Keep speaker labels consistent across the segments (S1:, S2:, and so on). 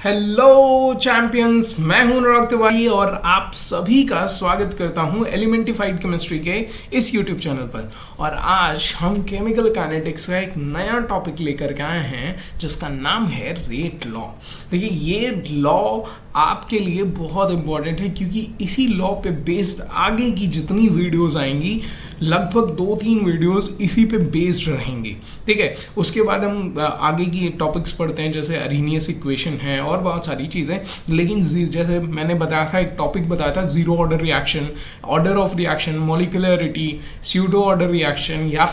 S1: Hello champions, मैं हूं अनुराग तिवारी और आप सभी का स्वागत करता हूं एलिमेंटिफाइड केमिस्ट्री के इस यूट्यूब चैनल पर। और आज हम केमिकल काइनेटिक्स का एक नया टॉपिक लेकर के आए हैं जिसका नाम है रेट लॉ। देखिए, ये लॉ आपके लिए बहुत इंपॉर्टेंट है क्योंकि इसी लॉ पे बेस्ड आगे की जितनी वीडियोस आएंगी, लगभग 2-3 वीडियोस इसी पे बेस्ड रहेंगी। ठीक है, उसके बाद हम आगे की टॉपिक्स पढ़ते हैं जैसे अरेनियस इक्वेशन है और बहुत सारी चीज़ें। लेकिन जैसे मैंने बताया था, एक टॉपिक बताया था zero order reaction, order of reaction, molecularity, pseudo order reaction या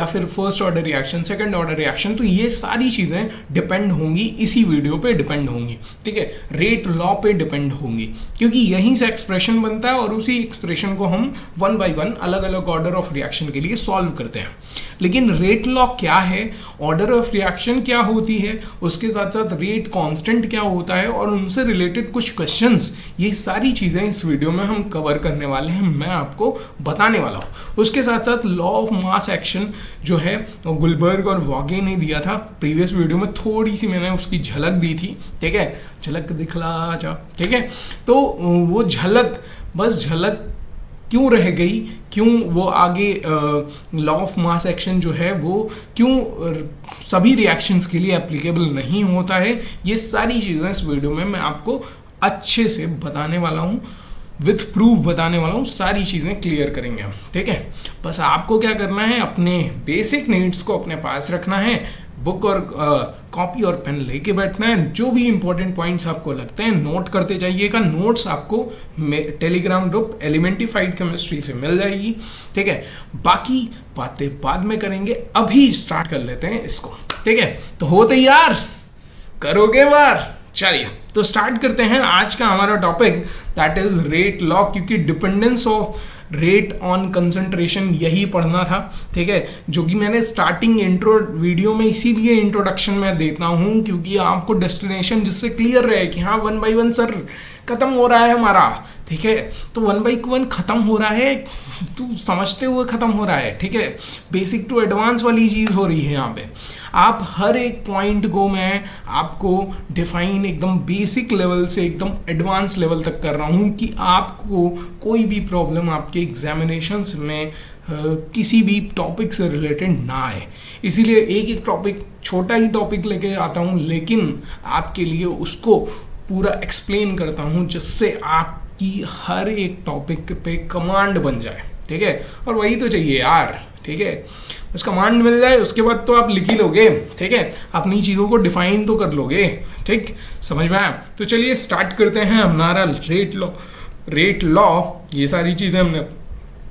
S1: फिर first order reaction, second order reaction. तो ये सारी चीज़ें डिपेंड होंगी, इसी वीडियो पे डिपेंड होंगी। ठीक है, रेट लॉ पे डिपेंड होंगी क्योंकि यहीं से एक्सप्रेशन बनता है और उसी एक्सप्रेशन को हम वन बाय वन अलग अलग ऑर्डर ऑफ रिएक्शन के लिए सॉल्व करते हैं। लेकिन रेट लॉ क्या है, ऑर्डर ऑफ रिएक्शन क्या होती है, उसके साथ साथ रेट कांस्टेंट क्या होता है और उनसे रिलेटेड कुछ क्वेश्चंस, ये सारी चीज़ें इस वीडियो में हम कवर करने वाले हैं, मैं आपको बताने वाला हूँ। उसके साथ साथ लॉ ऑफ मास एक्शन जो है गुलबर्ग और वॉगे ने दिया था प्रीवियस वीडियो में, थोड़ी सी मैंने उसकी झलक दी थी। ठीक है, झलक दिखला जा। ठीक है, तो वो झलक, बस झलक क्यों रह गई, क्यों वो आगे लॉ ऑफ मास एक्शन जो है वो क्यों सभी रिएक्शंस के लिए एप्लीकेबल नहीं होता है, ये सारी चीज़ें इस वीडियो में मैं आपको अच्छे से बताने वाला हूँ, विथ प्रूफ बताने वाला हूँ। सारी चीज़ें क्लियर करेंगे हम। ठीक है, बस आपको क्या करना है, अपने बेसिक नीड्स को अपने पास रखना है, बुक और कॉपी और पेन लेके बैठना है। जो भी इंपॉर्टेंट पॉइंट्स आपको लगते हैं नोट करते जाइएगा। नोट्स आपको टेलीग्राम ग्रुप एलिमेंटिफाइड केमिस्ट्री से मिल जाएगी। ठीक है, बाकी बातें बाद में करेंगे, अभी स्टार्ट कर लेते हैं इसको। ठीक है, तो हो तैयार, करोगे वार। चलिए तो स्टार्ट करते हैं आज का हमारा topic, that is rate law, क्योंकि dependence of rate on concentration यही पढ़ना था। ठीक है, जो कि मैंने स्टार्टिंग इंट्रो वीडियो में इसीलिए इंट्रोडक्शन में देता हूँ क्योंकि आपको डेस्टिनेशन जिससे क्लियर रहे कि हाँ 1 by 1 सर खत्म हो रहा है हमारा। ठीक है, तो 1 by 1 खत्म हो रहा है, तू समझते हुए खत्म हो रहा है। ठीक है, बेसिक टू एडवांस वाली चीज़ हो रही है यहाँ पे। आप हर एक पॉइंट को मैं आपको डिफाइन एकदम बेसिक लेवल से एकदम एडवांस लेवल तक कर रहा हूँ कि आपको कोई भी प्रॉब्लम आपके एग्जामिनेशंस में किसी भी टॉपिक से रिलेटेड ना आए। इसीलिए एक एक टॉपिक, छोटा ही टॉपिक लेके आता हूँ, लेकिन आपके लिए उसको पूरा एक्सप्लेन करता हूँ जिससे आपकी हर एक टॉपिक पे कमांड बन जाए। ठीक है, और वही तो चाहिए यार। ठीक है, बस कमांड मिल जाए, उसके बाद तो आप लिख ही लोगे। ठीक है, अपनी चीज़ों को डिफाइन तो कर लोगे। ठीक, समझ में आया? तो चलिए स्टार्ट करते हैं हमारा रेट लॉ। ये सारी चीज़ें हमने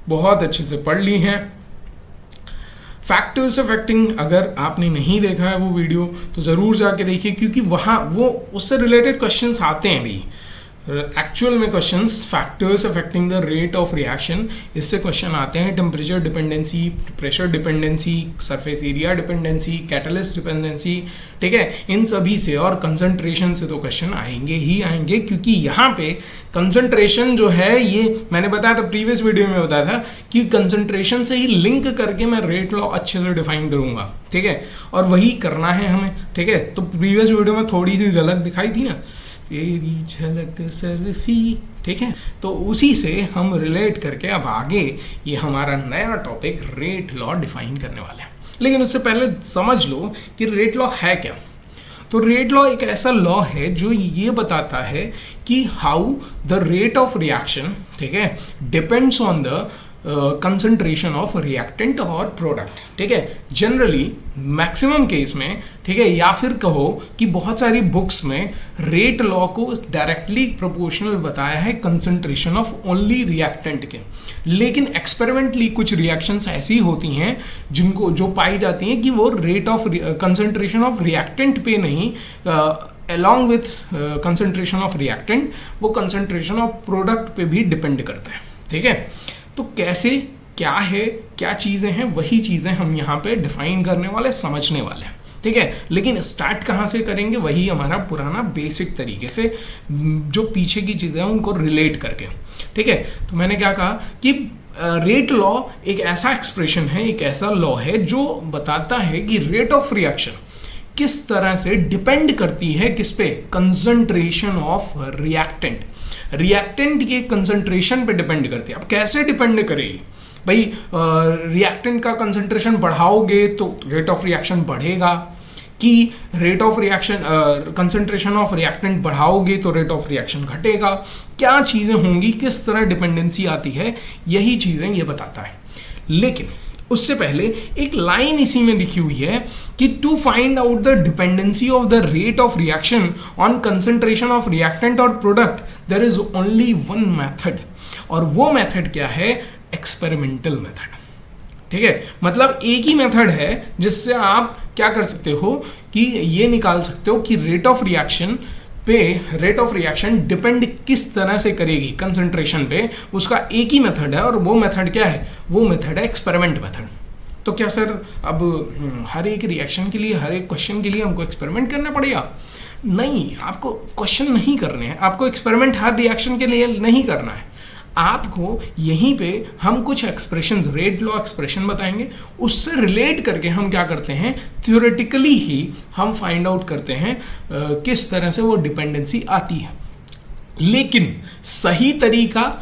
S1: बहुत अच्छे से पढ़ ली हैं। फैक्टर्स अफेक्टिंग, अगर आपने नहीं देखा है वो वीडियो तो ज़रूर जाके देखिए क्योंकि वहाँ वो उससे रिलेटेड क्वेश्चंस आते हैं भी एक्चुअल में। Questions factors affecting the rate of reaction, इससे क्वेश्चन आते हैं। Temperature dependency, pressure dependency, surface area dependency, catalyst dependency. ठीक है, इन सभी से और कंसंट्रेशन से तो क्वेश्चन आएंगे ही आएंगे क्योंकि यहाँ पे कंसंट्रेशन जो है, ये मैंने बताया था प्रीवियस वीडियो में बताया था कि कंसंट्रेशन से ही लिंक करके मैं रेट लॉ अच्छे से डिफाइन करूँगा। ठीक है, और वही करना है हमें। ठीक है, तो प्रीवियस वीडियो में थोड़ी सी झलक दिखाई थी ना, तेरी झलक सरफी। ठीक है, तो उसी से हम रिलेट करके अब आगे ये हमारा नया टॉपिक रेट लॉ डिफाइन करने वाले हैं। लेकिन उससे पहले समझ लो कि रेट लॉ है क्या। तो रेट लॉ एक ऐसा लॉ है जो ये बताता है कि how the rate of reaction, ठीक है, depends on the concentration of reactant और प्रोडक्ट। ठीक है, जनरली मैक्सिमम केस में, ठीक है, या फिर कहो कि बहुत सारी बुक्स में रेट लॉ को डायरेक्टली प्रोपोर्शनल बताया है कंसंट्रेशन ऑफ ओनली रिएक्टेंट के। लेकिन एक्सपेरिमेंटली कुछ रिएक्शंस ऐसी होती हैं जिनको जो पाई जाती हैं कि वो rate of concentration of reactant पे नहीं, along with concentration of reactant, वो concentration of product पे भी डिपेंड करता है। ठीक है, तो कैसे, क्या है, क्या चीज़ें हैं, वही चीज़ें हम यहाँ पे डिफाइन करने वाले, समझने वाले हैं। ठीक है, लेकिन स्टार्ट कहाँ से करेंगे, वही हमारा पुराना बेसिक तरीके से जो पीछे की चीज़ें हैं उनको रिलेट करके। ठीक है, तो मैंने क्या कहा कि रेट लॉ एक ऐसा एक्सप्रेशन है, एक ऐसा लॉ है जो बताता है कि रेट ऑफ रिएक्शन किस तरह से डिपेंड करती है किस पे, कंसंट्रेशन ऑफ रिएक्टेंट। रिएक्टेंट के कंसंट्रेशन पे डिपेंड करती है। अब कैसे डिपेंड करेगी भाई, रिएक्टेंट का कंसंट्रेशन बढ़ाओगे तो रेट ऑफ रिएक्शन बढ़ेगा, कि rate of reaction concentration of reactant बढ़ाओगे तो रेट ऑफ रिएक्शन घटेगा, क्या चीज़ें होंगी, किस तरह डिपेंडेंसी आती है, यही चीज़ें ये बताता है। लेकिन उससे पहले एक लाइन इसी में लिखी हुई है कि to find out the dependency of the rate of reaction on concentration of reactant और product there is only one method, और वो मेथड क्या है, एक्सपेरिमेंटल मेथड। ठीक है, मतलब एक ही मेथड है जिससे आप क्या कर सकते हो कि ये निकाल सकते हो कि रेट ऑफ रिएक्शन पे, रेट ऑफ रिएक्शन डिपेंड किस तरह से करेगी कंसंट्रेशन पे, उसका एक ही मेथड है, और वो मेथड क्या है, वो मेथड है एक्सपेरिमेंट मेथड। तो क्या सर अब हर एक रिएक्शन के लिए, हर एक क्वेश्चन के लिए हमको एक्सपेरिमेंट करना पड़ेगा? नहीं, आपको क्वेश्चन नहीं करने हैं, आपको एक्सपेरिमेंट हर रिएक्शन के लिए नहीं करना है। आपको यहीं पे हम कुछ एक्सप्रेशन, रेट लॉ एक्सप्रेशन बताएंगे, उससे रिलेट करके हम क्या करते हैं, थ्योरेटिकली ही हम फाइंड आउट करते हैं किस तरह से वो डिपेंडेंसी आती है। लेकिन सही तरीका,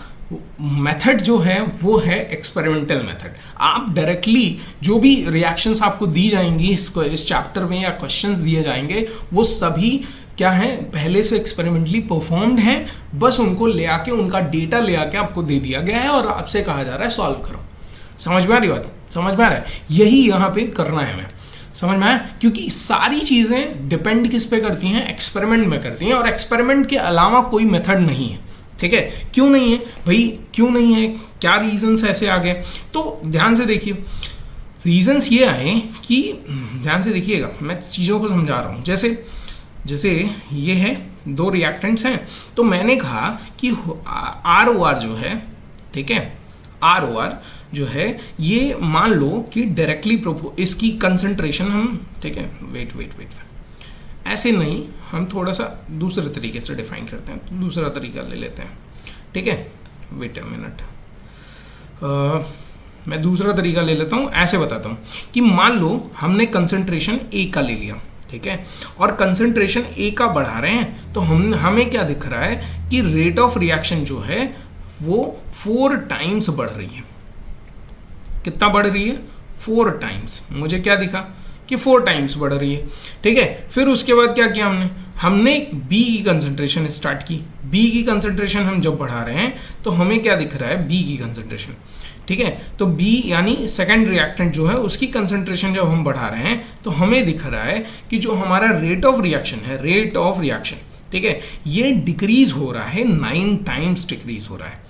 S1: मेथड जो है वो है एक्सपेरिमेंटल मेथड। आप डायरेक्टली जो भी रिएक्शंस आपको दी जाएंगी इस चैप्टर में या क्वेश्चंस दिए जाएंगे, वो सभी क्या है, पहले से एक्सपेरिमेंटली परफॉर्म्ड हैं, बस उनको ले आके, उनका डेटा ले आके आपको दे दिया गया है और आपसे कहा जा रहा है सॉल्व करो। समझ में आ रही बात? समझ में आ रहा है? यही यहाँ पे करना है हमें, समझ में आया? क्योंकि सारी चीज़ें डिपेंड किस पे करती हैं, एक्सपेरिमेंट में करती हैं, और एक्सपेरिमेंट के अलावा कोई मेथड नहीं है। ठीक है, क्यों नहीं है भाई, क्यों नहीं है, क्या रीजंस ऐसे आ गए? तो ध्यान से देखिए, रीजंस ये आए कि, ध्यान से देखिएगा, मैं चीज़ों को समझा रहा हूँ। जैसे ये है, दो रिएक्टेंट्स हैं, तो मैंने कहा कि ROR जो है, ठीक है, ROR जो है, ये मान लो कि डायरेक्टली इसकी कंसंट्रेशन हम, ठीक है, वेट, ऐसे नहीं, हम थोड़ा सा दूसरे तरीके से डिफाइन करते हैं, दूसरा तरीका ले लेते हैं। ठीक है, वेट अ मिनट, मैं दूसरा तरीका ले लेता हूँ, ऐसे बताता हूँ कि मान लो हमने कंसंट्रेशन A का ले लिया, ठीक है, और कंसंट्रेशन A का बढ़ा रहे हैं, तो हमें क्या दिख रहा है कि रेट ऑफ रिएक्शन जो है वो 4 टाइम्स बढ़ रही है। कितना बढ़ रही है? 4 टाइम्स। मुझे क्या दिखा कि 4 टाइम्स बढ़ रही है। ठीक है, फिर उसके बाद क्या किया हमने B की कंसंट्रेशन स्टार्ट की। B की कंसंट्रेशन हम जब बढ़ा रहे हैं तो हमें क्या दिख रहा है, B की कंसंट्रेशन, ठीक है, तो B यानी सेकंड रिएक्टेंट जो है उसकी कंसंट्रेशन जब हम बढ़ा रहे हैं तो हमें दिख रहा है कि जो हमारा रेट ऑफ रिएक्शन है, रेट ऑफ रिएक्शन, ठीक है, ये डिक्रीज हो रहा है, 9 टाइम्स डिक्रीज हो रहा है।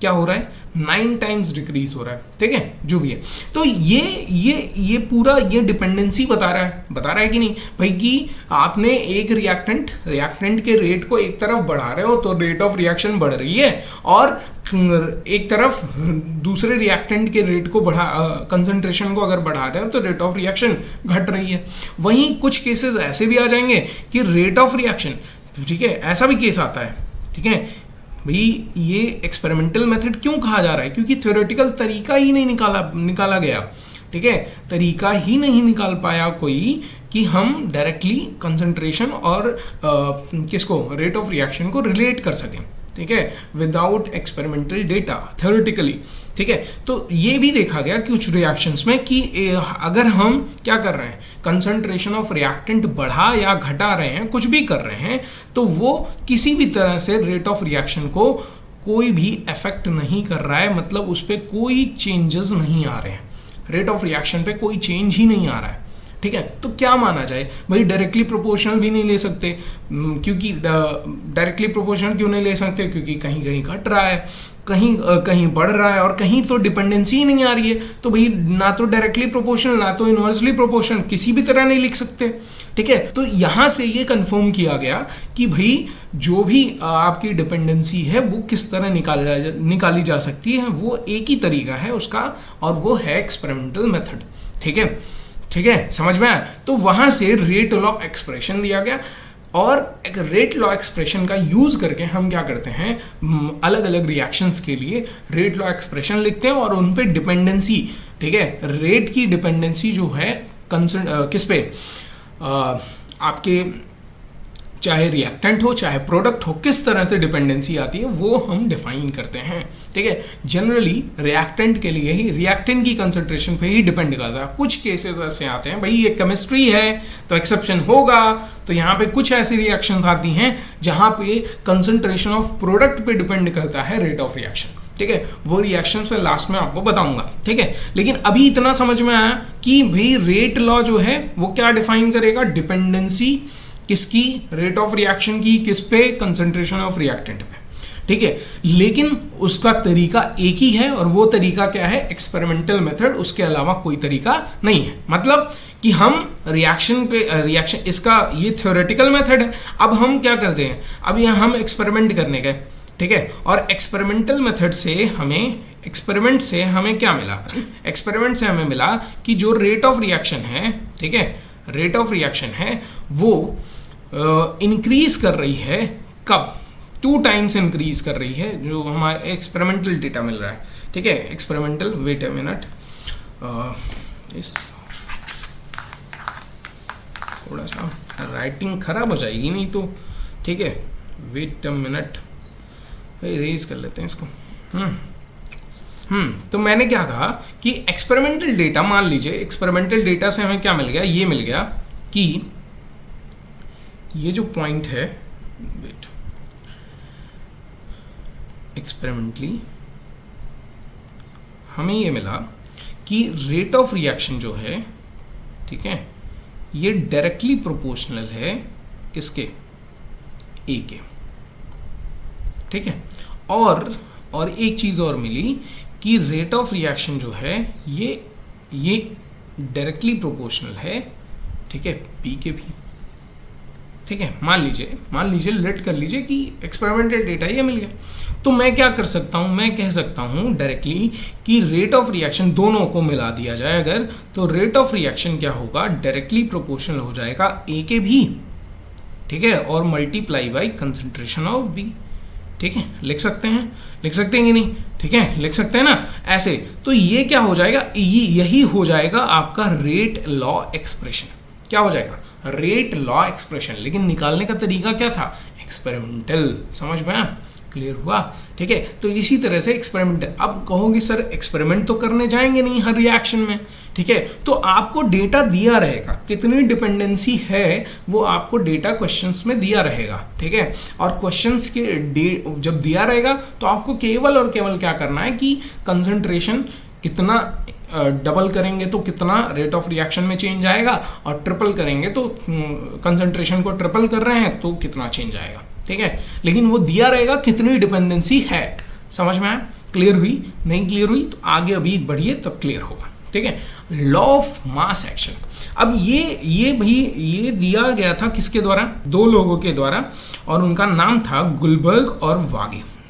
S1: क्या हो रहा है? 9 टाइम्स डिक्रीज हो रहा है। ठीक है, जो भी है, तो ये पूरा ये डिपेंडेंसी बता रहा है कि नहीं भाई, कि आपने एक रिएक्टेंट के रेट को एक तरफ बढ़ा रहे हो तो रेट ऑफ रिएक्शन बढ़ रही है, और एक तरफ दूसरे रिएक्टेंट के रेट को कंसंट्रेशन को अगर बढ़ा रहे हो तो रेट ऑफ रिएक्शन घट रही है। वहीं कुछ केसेस ऐसे भी आ जाएंगे कि रेट ऑफ रिएक्शन, ठीक है, ऐसा भी केस आता है। ठीक है भाई, ये एक्सपेरिमेंटल मेथड क्यों कहा जा रहा है? क्योंकि थ्योरेटिकल तरीका ही नहीं निकाला गया। ठीक है, तरीका ही नहीं निकाल पाया कोई कि हम डायरेक्टली कंसंट्रेशन और किसको, रेट ऑफ रिएक्शन को रिलेट कर सकें। ठीक है, विदाउट एक्सपेरिमेंटल डेटा, थ्योरेटिकली। ठीक है, तो ये भी देखा गया कि कुछ रिएक्शंस में कि अगर हम क्या कर रहे हैं, कंसंट्रेशन ऑफ रिएक्टेंट बढ़ा या घटा रहे हैं, कुछ भी कर रहे हैं, तो वो किसी भी तरह से रेट ऑफ रिएक्शन को कोई भी इफेक्ट नहीं कर रहा है, मतलब उस पर कोई चेंजेस नहीं आ रहे हैं, रेट ऑफ रिएक्शन पे कोई चेंज ही नहीं आ रहा है। ठीक है, तो क्या माना जाए भाई? डायरेक्टली प्रोपोर्शनल भी नहीं ले सकते, क्योंकि डायरेक्टली प्रोपोर्शनल क्यों नहीं ले सकते? क्योंकि कहीं कहीं घट रहा है, कहीं बढ़ रहा है, और कहीं तो डिपेंडेंसी ही नहीं आ रही है। तो भाई ना तो डायरेक्टली प्रोपोर्शनल ना तो इनवर्सली प्रोपोर्शनल, किसी भी तरह नहीं लिख सकते। ठीक है, तो यहाँ से ये कंफर्म किया गया कि भाई जो भी आपकी डिपेंडेंसी है वो किस तरह निकाली जा सकती है, वो एक ही तरीका है उसका, और वो है एक्सपेरिमेंटल मेथड। ठीक है, समझ में आया? तो वहाँ से रेट लॉ एक्सप्रेशन दिया गया, और एक रेट लॉ एक्सप्रेशन का यूज़ करके हम क्या करते हैं, अलग अलग रिएक्शंस के लिए रेट लॉ एक्सप्रेशन लिखते हैं, और उन पे डिपेंडेंसी, ठीक है, रेट की डिपेंडेंसी जो है किस पे, आपके चाहे रिएक्टेंट हो चाहे प्रोडक्ट हो, किस तरह से डिपेंडेंसी आती है वो हम डिफाइन करते हैं। ठीक है, जनरली रिएक्टेंट के लिए ही रिएक्टेंट की कंसंट्रेशन पे ही डिपेंड करता है। कुछ केसेस ऐसे आते हैं, भाई ये केमिस्ट्री है तो एक्सेप्शन होगा, तो यहाँ पे कुछ ऐसी रिएक्शन आती हैं जहाँ पे कंसंट्रेशन ऑफ प्रोडक्ट पे डिपेंड करता है रेट ऑफ रिएक्शन। ठीक है, वो रिएक्शन में लास्ट में आपको बताऊंगा। ठीक है, लेकिन अभी इतना समझ में आया कि भाई रेट लॉ जो है वो क्या डिफाइन करेगा, डिपेंडेंसी किसकी, रेट ऑफ रिएक्शन की, किस पे, कंसंट्रेशन ऑफ रिएक्टेंट पे। ठीक है, लेकिन उसका तरीका एक ही है और वो तरीका क्या है, एक्सपेरिमेंटल मेथड, उसके अलावा कोई तरीका नहीं है। मतलब कि हम रिएक्शन पे इसका ये थ्योरेटिकल मेथड है। अब हम क्या करते हैं, अब यहाँ हम एक्सपेरिमेंट करने गए। ठीक है, और एक्सपेरिमेंटल मेथड से एक्सपेरिमेंट से हमें क्या मिला, एक्सपेरिमेंट से हमें मिला कि जो रेट ऑफ रिएक्शन है, ठीक है, रेट ऑफ रिएक्शन है वो इंक्रीज कर रही है। कब, 2 टाइम्स इंक्रीज कर रही है, जो हमारा एक्सपेरिमेंटल डेटा मिल रहा है। ठीक है, एक्सपेरिमेंटल, वेट अ मिनट, इस थोड़ा सा राइटिंग खराब हो जाएगी नहीं तो। ठीक है, वेट अ मिनट, इरेज कर लेते हैं इसको। तो मैंने क्या कहा कि एक्सपेरिमेंटल डेटा, मान लीजिए एक्सपेरिमेंटल डेटा से हमें क्या मिल गया, ये मिल गया कि ये जो पॉइंट है, वेट, एक्सपेरिमेंटली हमें ये मिला कि रेट ऑफ रिएक्शन जो है, ठीक है, ये डायरेक्टली प्रोपोर्शनल है किसके, ए के। ठीक है, और एक चीज और मिली कि रेट ऑफ रिएक्शन जो है ये डायरेक्टली प्रोपोर्शनल है, ठीक है, बी के भी। ठीक है, मान लीजिए लेट कर लीजिए कि एक्सपेरिमेंटल डेटा ये मिल गया, तो मैं क्या कर सकता हूँ, मैं कह सकता हूँ डायरेक्टली कि रेट ऑफ रिएक्शन दोनों को मिला दिया जाए अगर, तो रेट ऑफ रिएक्शन क्या होगा, डायरेक्टली प्रोपोर्शनल हो जाएगा ए के भी। ठीक है, और multiply by concentration of b. ठीक है, लिख सकते हैं कि नहीं, ठीक है, लिख सकते हैं ना ऐसे। तो ये क्या हो जाएगा, यही हो जाएगा आपका रेट लॉ एक्सप्रेशन। क्या हो जाएगा, रेट लॉ एक्सप्रेशन। लेकिन निकालने का तरीका क्या था, एक्सपेरिमेंटल। समझ में आया, क्लियर हुआ। ठीक है, तो इसी तरह से एक्सपेरिमेंटल। अब कहोगे सर एक्सपेरिमेंट तो करने जाएंगे नहीं हर रिएक्शन में, ठीक है, तो आपको डेटा दिया रहेगा, कितनी डिपेंडेंसी है वो आपको डेटा क्वेश्चंस में दिया रहेगा। ठीक है, और क्वेश्चंस के जब दिया रहेगा तो आपको केवल और केवल क्या करना है कि कंसंट्रेशन कितना डबल करेंगे तो कितना रेट ऑफ रिएक्शन में चेंज आएगा, और ट्रिपल करेंगे तो कंसंट्रेशन को ट्रिपल कर रहे हैं तो कितना चेंज आएगा। ठीक है, लेकिन वो दिया रहेगा कितनी डिपेंडेंसी है। समझ में आया, क्लियर हुई, नहीं क्लियर हुई तो आगे अभी बढ़िए तब क्लियर होगा। ठीक है, लॉ ऑफ मास एक्शन। अब ये दिया गया था किसके द्वारा, 2 लोगों के द्वारा, और उनका नाम था गुलबर्ग और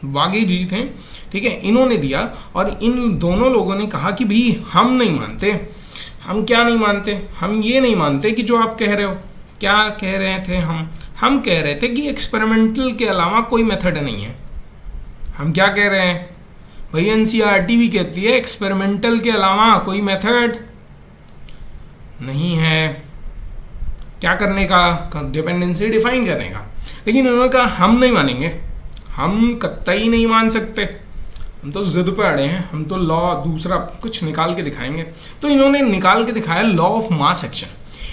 S1: वागे जी थे। ठीक है, इन्होंने दिया, और इन दोनों लोगों ने कहा कि भाई हम नहीं मानते। हम क्या नहीं मानते, हम ये नहीं मानते कि जो आप कह रहे हो। क्या कह रहे थे हम कह रहे थे कि एक्सपेरिमेंटल के अलावा कोई मेथड नहीं है। हम क्या कह रहे हैं भाई, एनसीईआरटी भी कहती है एक्सपेरिमेंटल के अलावा कोई मेथड नहीं है क्या करने का, डिपेंडेंसी डिफाइन करने का। लेकिन उन्होंने कहा हम नहीं मानेंगे, हम कतई नहीं मान सकते, हम तो जिद पे अड़े हैं, हम तो लॉ दूसरा कुछ निकाल के दिखाएंगे। तो इन्होंने निकाल के दिखाया लॉ ऑफ मास एक्शन।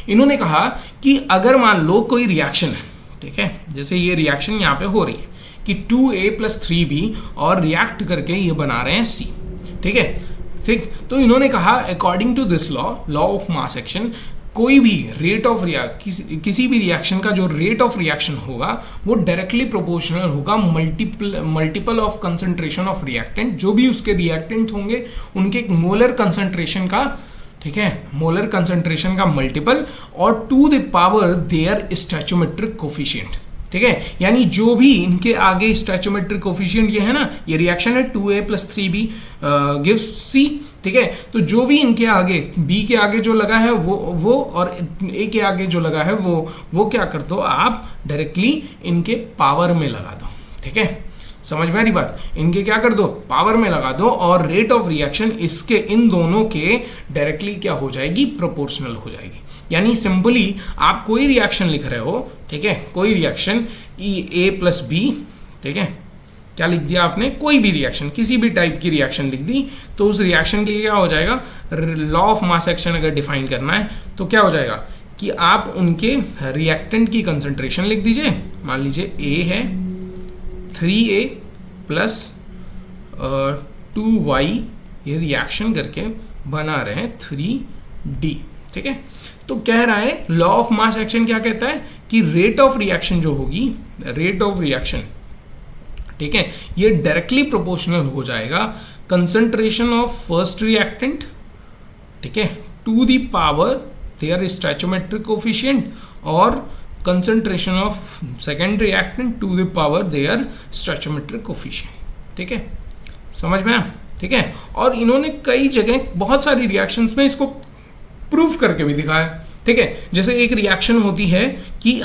S1: इन्होंने कहा कि अगर मान लो कोई रिएक्शन है, ठीक है, जैसे ये रिएक्शन यहाँ पे हो रही है कि 2a + 3b और रिएक्ट करके ये बना रहे हैं c। ठीक है, ठीक, तो इन्होंने कहा according to this law of mass action, कोई भी रेट ऑफ किसी भी रिएक्शन का जो रेट ऑफ रिएक्शन होगा वो डायरेक्टली प्रोपोर्शनल होगा multiple of concentration of reactant. जो भी उसके रिएक्टेंट होंगे उनके मोलर कंसंट्रेशन का, ठीक है, मोलर कंसंट्रेशन का मल्टीपल, और to the power their stoichiometric coefficient. ठीक है, यानी जो भी इनके आगे स्टोइचियोमेट्रिक कोफिशिएंट ये है ना, ये रिएक्शन है 2a + 3b गिव्स c। ठीक है, तो जो भी इनके आगे b के आगे जो लगा है वो और a के आगे जो लगा है वो क्या कर दो, आप डायरेक्टली इनके पावर में लगा दो। ठीक है, समझ में आ रही बात, इनके क्या कर दो, पावर में लगा दो, और रेट ऑफ रिएक्शन इसके इन दोनों के डायरेक्टली क्या हो जाएगी, प्रोपोर्शनल हो जाएगी। यानी सिंपली आप कोई रिएक्शन लिख रहे हो, ठीक है, कोई रिएक्शन A+B, ठीक है, क्या लिख दिया आपने, कोई भी रिएक्शन, किसी भी टाइप की रिएक्शन लिख दी, तो उस रिएक्शन के लिए क्या हो जाएगा, लॉ ऑफ मास एक्शन अगर डिफाइन करना है तो क्या हो जाएगा कि आप उनके रिएक्टेंट की कंसंट्रेशन लिख दीजिए। मान लीजिए A है 3A प्लस 2Y, ये रिएक्शन करके बना रहे हैं 3D, ठीक है। तो कह रहा है लॉ ऑफ मास एक्शन क्या कहता है कि रेट ऑफ रिएक्शन जो होगी, रेट ऑफ रिएक्शन, ठीक है, ये डायरेक्टली प्रोपोर्शनल हो जाएगा कंसंट्रेशन ऑफ फर्स्ट रिएक्टेंट, ठीक है, to the power their stoichiometric coefficient, और concentration of second reactant to the power their stoichiometric coefficient, ठीक है, समझ में आया, ठीक है। और इन्होंने कई जगह बहुत सारी रिएक्शंस में इसको प्रूफ करके भी दिखाया, ठीक है। जैसे एक रिएक्शन होती है कि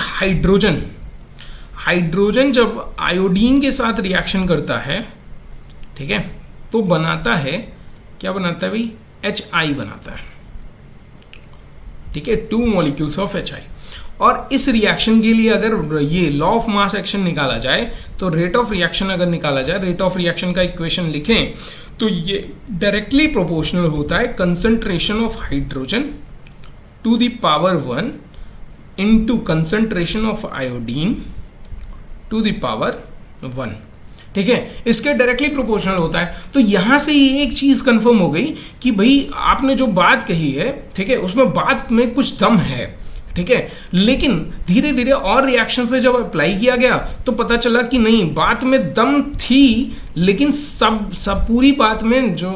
S1: हाइड्रोजन जब आयोडीन के साथ रिएक्शन करता है, ठीक है, तो बनाता है, क्या बनाता है भाई, HI बनाता है, ठीक है, 2 मॉलिक्यूल्स ऑफ HI। और इस रिएक्शन के लिए अगर ये लॉ ऑफ मास एक्शन निकाला जाए, तो रेट ऑफ रिएक्शन अगर निकाला जाए, रेट ऑफ रिएक्शन का इक्वेशन लिखें तो ये डायरेक्टली प्रोपोर्शनल होता है concentration of hydrogen to the power 1 into concentration of iodine to the power 1, ठीक है, इसके डायरेक्टली प्रोपोर्शनल होता है। तो यहां से ये एक चीज कंफर्म हो गई कि भाई आपने जो बात कही है, ठीक है, उसमें बात में कुछ दम है, ठीक है, लेकिन धीरे धीरे और रिएक्शन पे जब अप्लाई किया गया तो पता चला कि नहीं, बात में दम थी, लेकिन सब पूरी बात में जो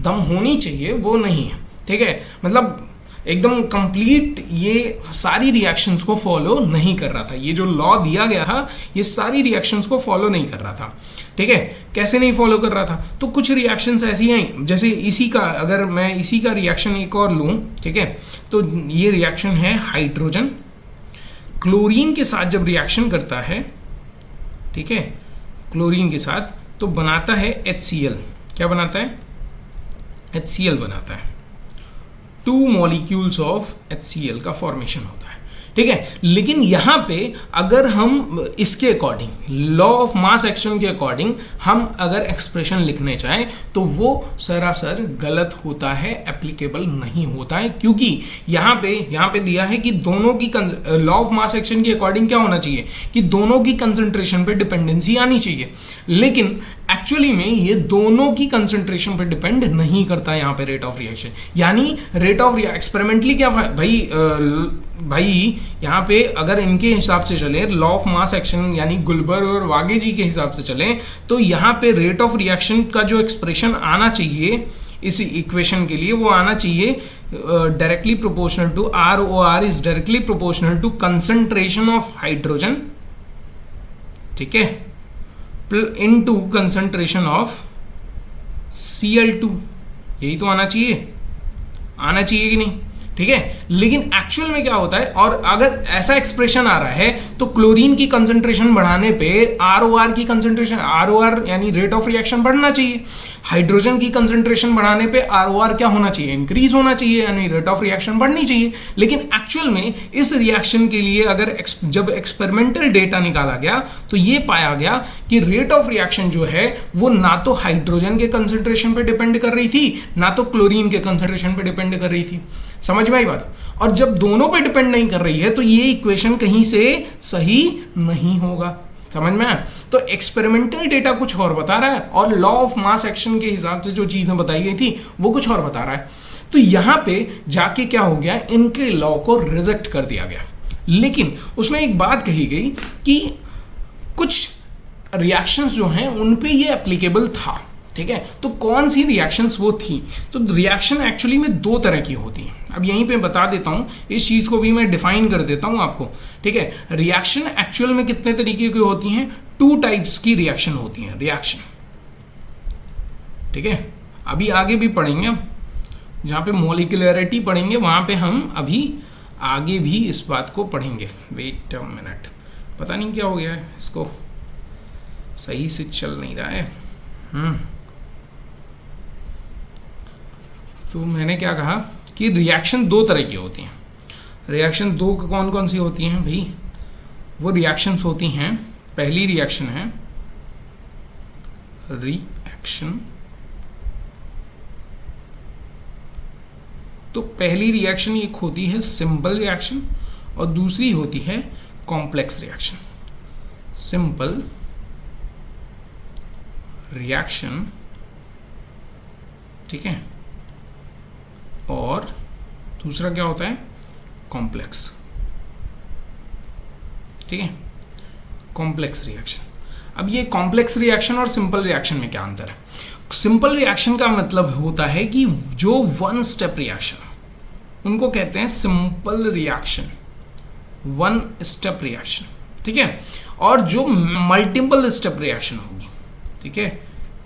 S1: दम होनी चाहिए वो नहीं है, ठीक है, मतलब एकदम कंप्लीट ये सारी रिएक्शंस को फॉलो नहीं कर रहा था। ये जो लॉ दिया गया था ये सारी रिएक्शंस को फॉलो नहीं कर रहा था, ठीक है। कैसे नहीं फॉलो कर रहा था, तो कुछ रिएक्शंस ऐसी हैं, जैसे इसी का, अगर मैं इसी का रिएक्शन एक और लूँ, ठीक है, तो ये रिएक्शन है हाइड्रोजन क्लोरीन के साथ जब रिएक्शन करता है, ठीक है, क्लोरीन के साथ, तो बनाता है HCl। क्या बनाता है, HCl बनाता है, 2 मॉलिक्यूल्स ऑफ HCl का फॉर्मेशन होता है, ठीक है। लेकिन यहाँ पे अगर हम इसके according, law of mass action के अकॉर्डिंग हम अगर एक्सप्रेशन लिखने चाहें तो वो सरासर गलत होता है, एप्लीकेबल नहीं होता है, क्योंकि यहाँ पे दिया है कि दोनों की लॉ ऑफ मास एक्शन के अकॉर्डिंग क्या होना चाहिए कि दोनों की कंसंट्रेशन पे डिपेंडेंसी आनी चाहिए, लेकिन एक्चुअली में ये दोनों की कंसंट्रेशन पर डिपेंड नहीं करता यहाँ पे रेट ऑफ रिएक्शन। यानी रेट ऑफ एक्सपेरिमेंटली क्या भाई यहाँ पे अगर इनके हिसाब से चले, लॉ ऑफ मास एक्शन यानी गुलबर्ग और वागे जी के हिसाब से चले, तो यहाँ पे रेट ऑफ रिएक्शन का जो एक्सप्रेशन आना चाहिए इस इक्वेशन के लिए, वो आना चाहिए directly proportional to ROR is directly proportional to concentration of hydrogen, ठीक है, इनटू कंसंट्रेशन ऑफ Cl2। यही तो आना चाहिए कि नहीं, ठीक है। लेकिन एक्चुअल में क्या होता है, और अगर ऐसा एक्सप्रेशन आ रहा है तो क्लोरीन की कंसंट्रेशन बढ़ाने पे ROR की कंसंट्रेशन, ROR यानी रेट ऑफ रिएक्शन बढ़ना चाहिए, हाइड्रोजन की कंसंट्रेशन बढ़ाने पे ROR क्या होना चाहिए, इंक्रीज होना चाहिए, यानी रेट ऑफ रिएक्शन बढ़नी चाहिए। लेकिन एक्चुअल में इस रिएक्शन के लिए अगर जब एक्सपेरिमेंटल डेटा निकाला गया तो ये पाया गया कि रेट ऑफ रिएक्शन जो है वो ना तो हाइड्रोजन के कंसंट्रेशन पे डिपेंड कर रही थी, ना तो क्लोरीन के कंसंट्रेशन पे डिपेंड कर रही थी। समझ में आई बात। और जब दोनों पे डिपेंड नहीं कर रही है तो ये इक्वेशन कहीं से सही नहीं होगा। समझ में आया। तो एक्सपेरिमेंटल डेटा कुछ और बता रहा है और लॉ ऑफ मास एक्शन के हिसाब से जो चीजें बताई गई थी वो कुछ और बता रहा है। तो यहां पे जाके क्या हो गया, इनके लॉ को रिजेक्ट कर दिया गया। लेकिन उसमें एक बात कही गई कि कुछ रिएक्शंस जो हैं उन पे ये एप्लीकेबल था। ठीक है, तो कौन सी रिएक्शंस वो थी? तो रिएक्शन एक्चुअली में दो तरह की होती हैं। अब यहीं पे बता देता हूँ, इस चीज़ को भी मैं डिफाइन कर देता हूँ आपको। ठीक है, रिएक्शन एक्चुअल में कितने तरीके की होती हैं? 2 टाइप्स की रिएक्शन होती हैं रिएक्शन। ठीक है, अभी आगे भी पढ़ेंगे, अब जहाँ पे मॉलिक्यूलरिटी पढ़ेंगे वहाँ पे हम अभी आगे भी इस बात को पढ़ेंगे। वेट अ मिनट, पता नहीं क्या हो गया है, इसको सही से चल नहीं रहा है। तो मैंने क्या कहा कि रिएक्शन 2 तरह की होती हैं। रिएक्शन दो कौन कौन सी होती हैं भाई? वो रिएक्शंस होती हैं, पहली रिएक्शन है रिएक्शन, तो पहली रिएक्शन एक होती है सिंपल रिएक्शन और दूसरी होती है कॉम्प्लेक्स रिएक्शन। सिंपल रिएक्शन, ठीक है, और दूसरा क्या होता है? कॉम्प्लेक्स, ठीक है, कॉम्प्लेक्स रिएक्शन। अब ये कॉम्प्लेक्स रिएक्शन और सिंपल रिएक्शन में क्या अंतर है? सिंपल रिएक्शन का मतलब होता है कि जो वन स्टेप रिएक्शन, उनको कहते हैं simple reaction, one step reaction, ठीक है। और जो मल्टीपल स्टेप रिएक्शन होगी, ठीक है,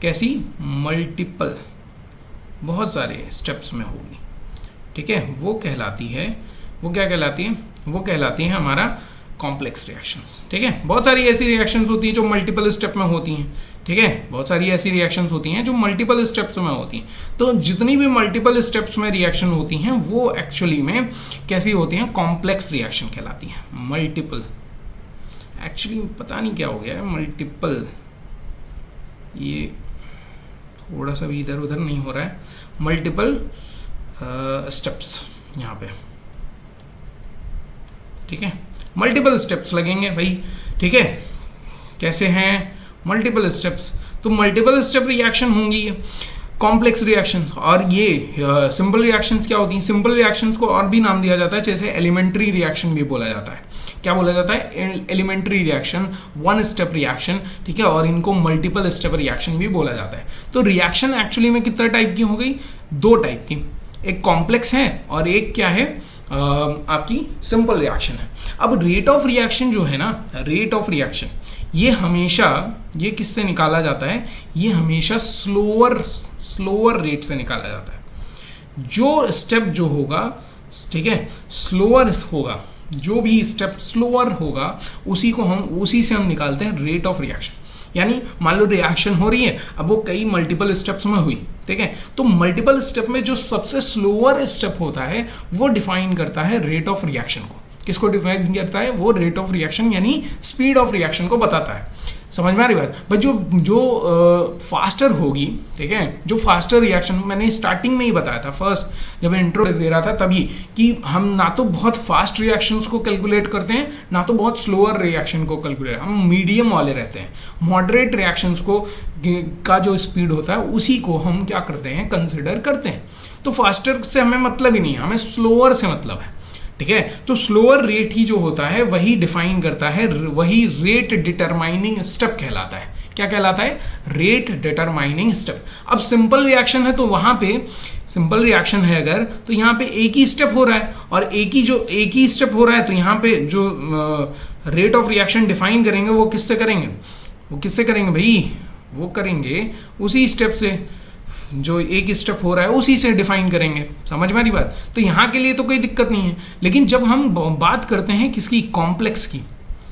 S1: कैसी? मल्टीपल, बहुत सारे स्टेप्स में होगी, ठीक है, वो कहलाती है, वो क्या कहलाती है? वो कहलाती है हमारा कॉम्प्लेक्स रिएक्शंस, ठीक है। बहुत सारी ऐसी रिएक्शंस होती हैं जो मल्टीपल स्टेप में होती हैं, ठीक है, बहुत सारी ऐसी रिएक्शंस होती हैं जो मल्टीपल स्टेप्स में होती हैं। तो जितनी भी मल्टीपल स्टेप्स में रिएक्शन होती हैं वो एक्चुअली में कैसी होती हैं? कॉम्प्लेक्स रिएक्शन कहलाती हैं। मल्टीपल, एक्चुअली पता नहीं क्या हो गया है, मल्टीपल, ये थोड़ा सा भी इधर उधर नहीं हो रहा है, मल्टीपल स्टेप्स यहाँ पे, ठीक है, मल्टीपल स्टेप्स लगेंगे भाई, ठीक है। कैसे हैं मल्टीपल स्टेप्स? तो मल्टीपल स्टेप रिएक्शन होंगी कॉम्प्लेक्स रिएक्शंस। और ये सिंपल रिएक्शंस क्या होती हैं? सिंपल रिएक्शंस को और भी नाम दिया जाता है, जैसे एलिमेंट्री रिएक्शन भी बोला जाता है। क्या बोला जाता है? Elementary reaction, one step reaction, ठीक है, और इनको मल्टीपल स्टेप रिएक्शन भी बोला जाता है। तो रिएक्शन एक्चुअली में कितने टाइप की हो गई? दो टाइप की, एक कॉम्प्लेक्स है और एक क्या है? आपकी सिंपल रिएक्शन है। अब रेट ऑफ रिएक्शन जो है ना, रेट ऑफ रिएक्शन, ये हमेशा, ये किससे निकाला जाता है? ये हमेशा स्लोअर रेट से निकाला जाता है। जो स्टेप जो होगा, ठीक है, स्लोअर होगा, जो भी स्टेप स्लोअर होगा उसी से हम निकालते हैं रेट ऑफ रिएक्शन। यानी मान लो रिएक्शन हो रही है, अब वो कई मल्टीपल स्टेप्स में हुई, ठीक है, तो मल्टीपल स्टेप में जो सबसे स्लोअर स्टेप होता है वो डिफाइन करता है रेट ऑफ रिएक्शन को। किसको डिफाइन करता है? वो रेट ऑफ रिएक्शन यानी स्पीड ऑफ रिएक्शन को बताता है। समझ में आ रही बात? बट जो फास्टर होगी, ठीक है, जो फास्टर रिएक्शन, मैंने स्टार्टिंग में ही बताया था, फर्स्ट जब मैं इंट्रो दे रहा था तभी, कि हम ना तो बहुत फास्ट रिएक्शंस को कैलकुलेट करते हैं ना तो बहुत स्लोअर रिएक्शन को कैलकुलेट, हम मीडियम वाले रहते हैं। मॉडरेट रिएक्शंस को का जो स्पीड होता है उसी को हम क्या करते हैं? कंसिडर करते हैं। तो फास्टर से हमें मतलब ही नहीं है, हमें स्लोअर से मतलब है, ठीक है। तो स्लोअर रेट ही जो होता है वही डिफाइन करता है, वही रेट डिटरमाइनिंग स्टेप कहलाता है। क्या कहलाता है? Rate determining step. अब सिंपल रिएक्शन है तो वहां पे सिंपल रिएक्शन है अगर, तो यहाँ पे एक ही स्टेप हो रहा है, और एक ही स्टेप हो रहा है, तो यहाँ पे जो रेट ऑफ रिएक्शन डिफाइन करेंगे वो किससे करेंगे? वो किससे करेंगे भाई? वो करेंगे उसी स्टेप से, जो एक स्टेप हो रहा है उसी से डिफाइन करेंगे। समझ में आ रही बात? तो यहाँ के लिए तो कोई दिक्कत नहीं है। लेकिन जब हम बात करते हैं किसकी? कॉम्प्लेक्स की।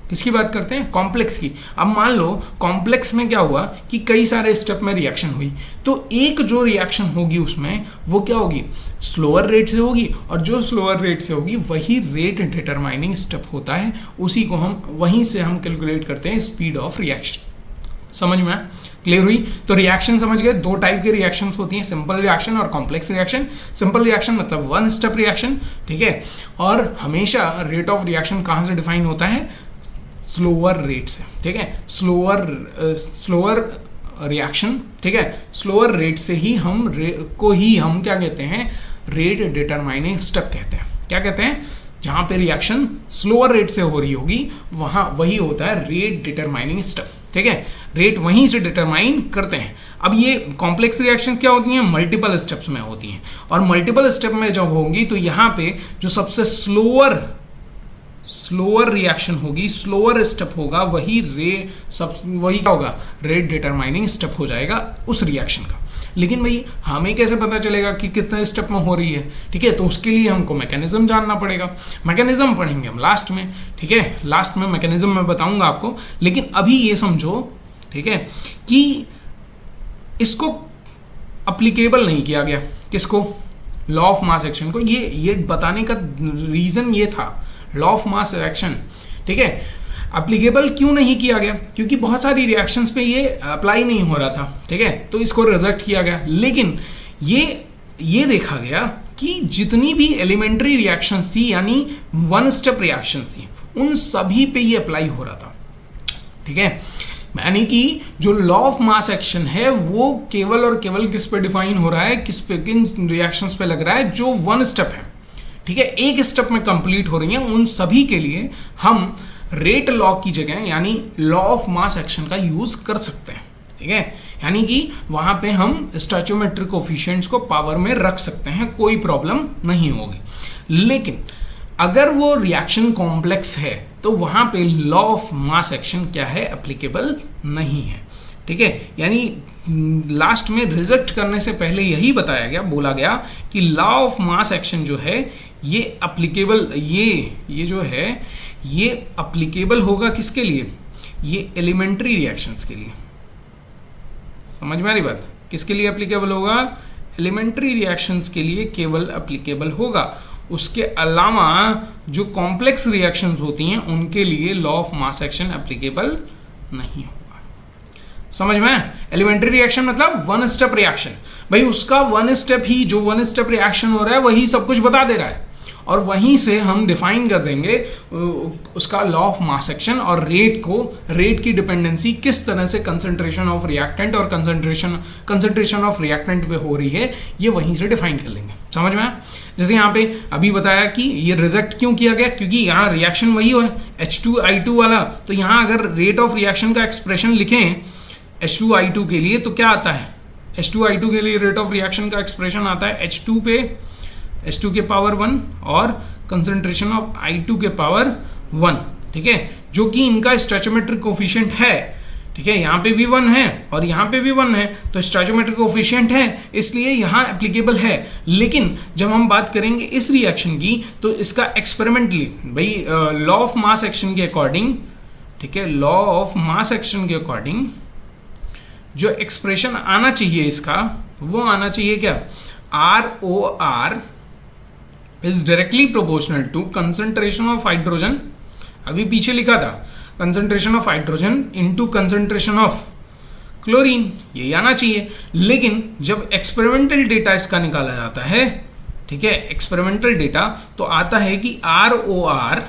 S1: किसकी बात करते हैं? कॉम्प्लेक्स की। अब मान लो कॉम्प्लेक्स में क्या हुआ कि कई सारे स्टेप में रिएक्शन हुई, तो एक जो रिएक्शन होगी उसमें वो क्या होगी? स्लोअर रेट से होगी, और जो स्लोअर रेट से होगी वही रेट डिटरमाइनिंग स्टेप होता है, उसी को हम वहीं से हम कैलकुलेट करते हैं स्पीड ऑफ रिएक्शन। समझ में? क्लियर हुई? तो रिएक्शन समझ गए, दो टाइप के रिएक्शंस होती हैं, सिंपल रिएक्शन और कॉम्प्लेक्स रिएक्शन। सिंपल रिएक्शन मतलब वन स्टेप रिएक्शन, ठीक है, और हमेशा रेट ऑफ रिएक्शन कहाँ से डिफाइन होता है? स्लोअर रेट से, ठीक है, स्लोअर रिएक्शन, ठीक है, स्लोअर रेट से ही हम हम क्या कहते हैं? रेट डिटरमाइनिंग स्टेप कहते हैं। क्या कहते हैं? जहाँ पे रिएक्शन स्लोअर रेट से हो रही होगी वहाँ वही होता है रेट डिटरमाइनिंग स्टेप, ठीक है, रेट वहीं से डिटरमाइन करते हैं। अब ये कॉम्प्लेक्स रिएक्शन क्या होती हैं? मल्टीपल स्टेप्स में होती हैं, और मल्टीपल स्टेप में जब होंगी तो यहाँ पे जो सबसे स्लोअर रिएक्शन होगी, स्लोअर स्टेप होगा, वही क्या होगा? रेट डिटरमाइनिंग स्टेप हो जाएगा उस रिएक्शन का। लेकिन भाई हमें कैसे पता चलेगा कि कितने स्टेप में हो रही है? ठीक है, तो उसके लिए हमको मैकेनिज्म जानना पड़ेगा। मैकेनिज्म पढ़ेंगे हम लास्ट में, ठीक है, लास्ट में मैकेनिज्म मैं बताऊंगा आपको। लेकिन अभी ये समझो, ठीक है, कि इसको अप्लीकेबल नहीं किया गया। किसको? लॉ ऑफ मास एक्शन को। ये बताने का रीजन ये था, लॉ ऑफ मास एक्शन, ठीक है, अप्लीकेबल क्यों नहीं किया गया, क्योंकि बहुत सारी रिएक्शंस पे ये अप्लाई नहीं हो रहा था, ठीक है, तो इसको रिजेक्ट किया गया। लेकिन ये देखा गया कि जितनी भी एलिमेंट्री रिएक्शंस थी, यानी वन स्टेप रिएक्शंस थी, उन सभी पे ये अप्लाई हो रहा था, ठीक है। यानी कि जो लॉ ऑफ मास एक्शन है वो केवल और केवल किस पे डिफाइन हो रहा है, किस पे, किन रिएक्शंस पे लग रहा है, जो वन स्टेप है, ठीक है, एक स्टेप में कंप्लीट हो रही है, उन सभी के लिए हम रेट लॉ की जगह यानी लॉ ऑफ मास एक्शन का यूज कर सकते हैं, ठीक है। यानी कि वहां पे हम स्टोइचोमेट्रिक कोफिशिएंट्स को पावर में रख सकते हैं, कोई प्रॉब्लम नहीं होगी। लेकिन अगर वो रिएक्शन कॉम्प्लेक्स है तो वहां पे लॉ ऑफ मास एक्शन क्या है, एप्लीकेबल नहीं है, ठीक है। यानी लास्ट में रिजेक्ट करने से पहले यही बताया गया, बोला गया कि लॉ ऑफ मास एक्शन जो है ये एप्लीकेबल, ये जो है ये एप्लीकेबल होगा किसके लिए, ये एलिमेंट्री रिएक्शंस के लिए। समझ में आ रही बात, किसके लिए एप्लीकेबल होगा, एलिमेंट्री रिएक्शंस के लिए केवल एप्लीकेबल होगा। उसके अलावा जो कॉम्प्लेक्स रिएक्शंस होती हैं उनके लिए law of mass action applicable नहीं होगा। समझ में, एलिमेंट्री रिएक्शन मतलब वन स्टेप रिएक्शन, भाई उसका वन स्टेप ही, जो वन स्टेप रिएक्शन हो रहा है वही सब कुछ बता दे रहा है, और वहीं से हम डिफाइन कर देंगे उसका लॉ ऑफ मास एक्शन, और रेट की डिपेंडेंसी किस तरह से कंसंट्रेशन ऑफ रिएक्टेंट और कंसंट्रेशन ऑफ रिएक्टेंट पे हो रही है, ये वहीं से डिफाइन कर लेंगे। समझ में आया। जैसे यहाँ पे अभी बताया कि ये रिजेक्ट क्यों किया गया, क्योंकि यहाँ रिएक्शन वही है H2I2 वाला, तो यहाँ अगर रेट ऑफ रिएक्शन का एक्सप्रेशन लिखें H2I2 के लिए तो क्या आता है, H2I2 के लिए रेट ऑफ रिएक्शन का एक्सप्रेशन आता है H2 के पावर 1 और कंसंट्रेशन ऑफ I2 के पावर 1, ठीक है, जो कि इनका स्टोइचोमेट्रिक कोफिशिएंट है, ठीक है, यहाँ पे भी 1 है और यहाँ पे भी 1 है, तो स्टोइचोमेट्रिक कोफिशिएंट है, इसलिए यहाँ एप्लीकेबल है। लेकिन जब हम बात करेंगे इस रिएक्शन की तो इसका एक्सपेरिमेंटली, भाई लॉ ऑफ मास एक्शन के अकॉर्डिंग, ठीक है, लॉ ऑफ मास एक्शन के अकॉर्डिंग जो एक्सप्रेशन आना चाहिए इसका, वो आना चाहिए क्या, ROR is directly proportional to concentration of hydrogen, अभी पीछे लिखा था concentration of hydrogen into concentration of chlorine, ये आना चाहिए। लेकिन जब एक्सपेरिमेंटल डेटा इसका निकाला जाता है, ठीक है, एक्सपेरिमेंटल डेटा, तो आता है कि ROR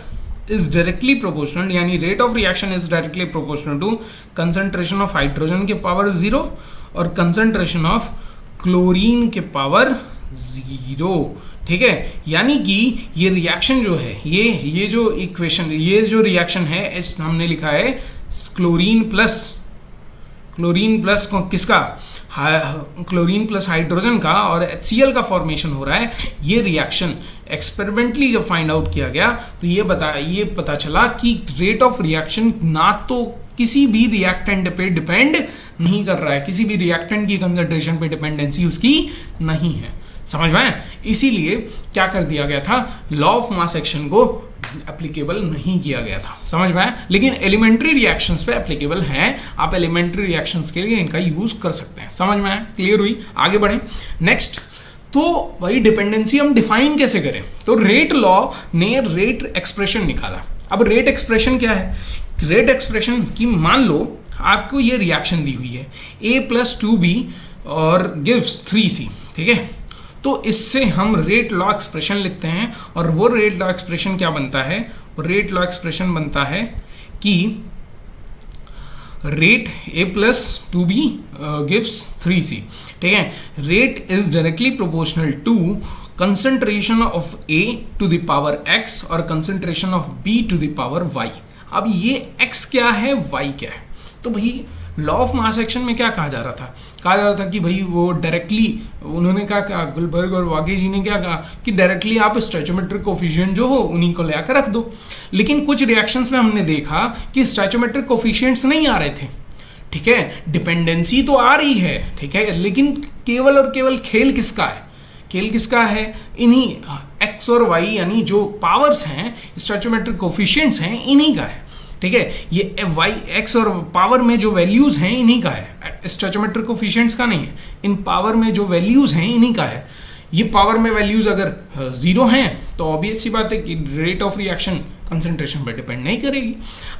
S1: इज डायरेक्टली प्रोपोर्शनल, यानी rate of reaction is directly proportional to concentration of hydrogen के पावर 0 और कंसंट्रेशन ऑफ क्लोरीन के पावर 0, ठीक है। यानी कि ये रिएक्शन जो है, ये जो इक्वेशन, ये जो रिएक्शन है हमने लिखा है क्लोरीन प्लस किसका, क्लोरीन प्लस हाइड्रोजन का, और HCl का फॉर्मेशन हो रहा है। ये रिएक्शन एक्सपेरिमेंटली जब फाइंड आउट किया गया तो ये पता चला कि रेट ऑफ रिएक्शन ना तो किसी भी रिएक्टेंट पे डिपेंड नहीं कर रहा है, किसी भी रिएक्टेंट की कंसंट्रेशन पे डिपेंडेंसी उसकी नहीं है। समझ में, इसीलिए क्या कर दिया गया था, लॉ ऑफ मास एक्शन को एप्लीकेबल नहीं किया गया था। समझ में, लेकिन एलिमेंट्री रिएक्शंस पे एप्लीकेबल हैं, आप एलिमेंट्री रिएक्शंस के लिए इनका यूज कर सकते हैं। समझ में, क्लियर हुई, आगे बढ़ें नेक्स्ट। तो वही डिपेंडेंसी हम डिफाइन कैसे करें, तो रेट लॉ ने रेट एक्सप्रेशन निकाला। अब रेट एक्सप्रेशन क्या है, रेट एक्सप्रेशन की मान लो आपको ये रिएक्शन दी हुई है A+2B और गिव्स 3C, ठीक है, तो इससे हम रेट लॉ एक्सप्रेशन लिखते हैं, और वो रेट लॉ एक्सप्रेशन क्या बनता है, रेट लॉ एक्सप्रेशन बनता है कि रेट A+2B गिव्स 3C, ठीक है, rate is directly proportional to concentration of A to the power X और concentration of B to the power Y। अब ये X क्या है, Y क्या है, तो भाई लॉ ऑफ मास एक्शन में क्या कहा जा रहा था कि भाई वो डायरेक्टली, उन्होंने कहा गुलबर्ग और वागे जी ने क्या कहा कि डायरेक्टली आप स्टोइचोमेट्रिक कोफिशिएंट जो हो उन्हीं को लेकर रख दो। लेकिन कुछ रिएक्शंस में हमने देखा कि स्टोइचोमेट्रिक कोफिशिएंट्स नहीं आ रहे थे, ठीक है, डिपेंडेंसी तो आ रही है, ठीक है, लेकिन केवल और केवल खेल किसका है, इन्हीं X और Y यानी जो पावर्स हैं, स्टोइचोमेट्रिक कोफिशिएंट्स हैं, इन्हीं का है, ठीक है, ये Y X और पावर में जो वैल्यूज हैं इन्हीं का है, स्टोइचोमेट्रिक कोफिशिएंट्स का नहीं है, इन पावर में जो वैल्यूज हैं इन्हीं का है। ये पावर में वैल्यूज अगर 0 हैं तो ऑब्वियस सी बात है कि रेट ऑफ रिएक्शन कंसंट्रेशन पर डिपेंड नहीं करेगी।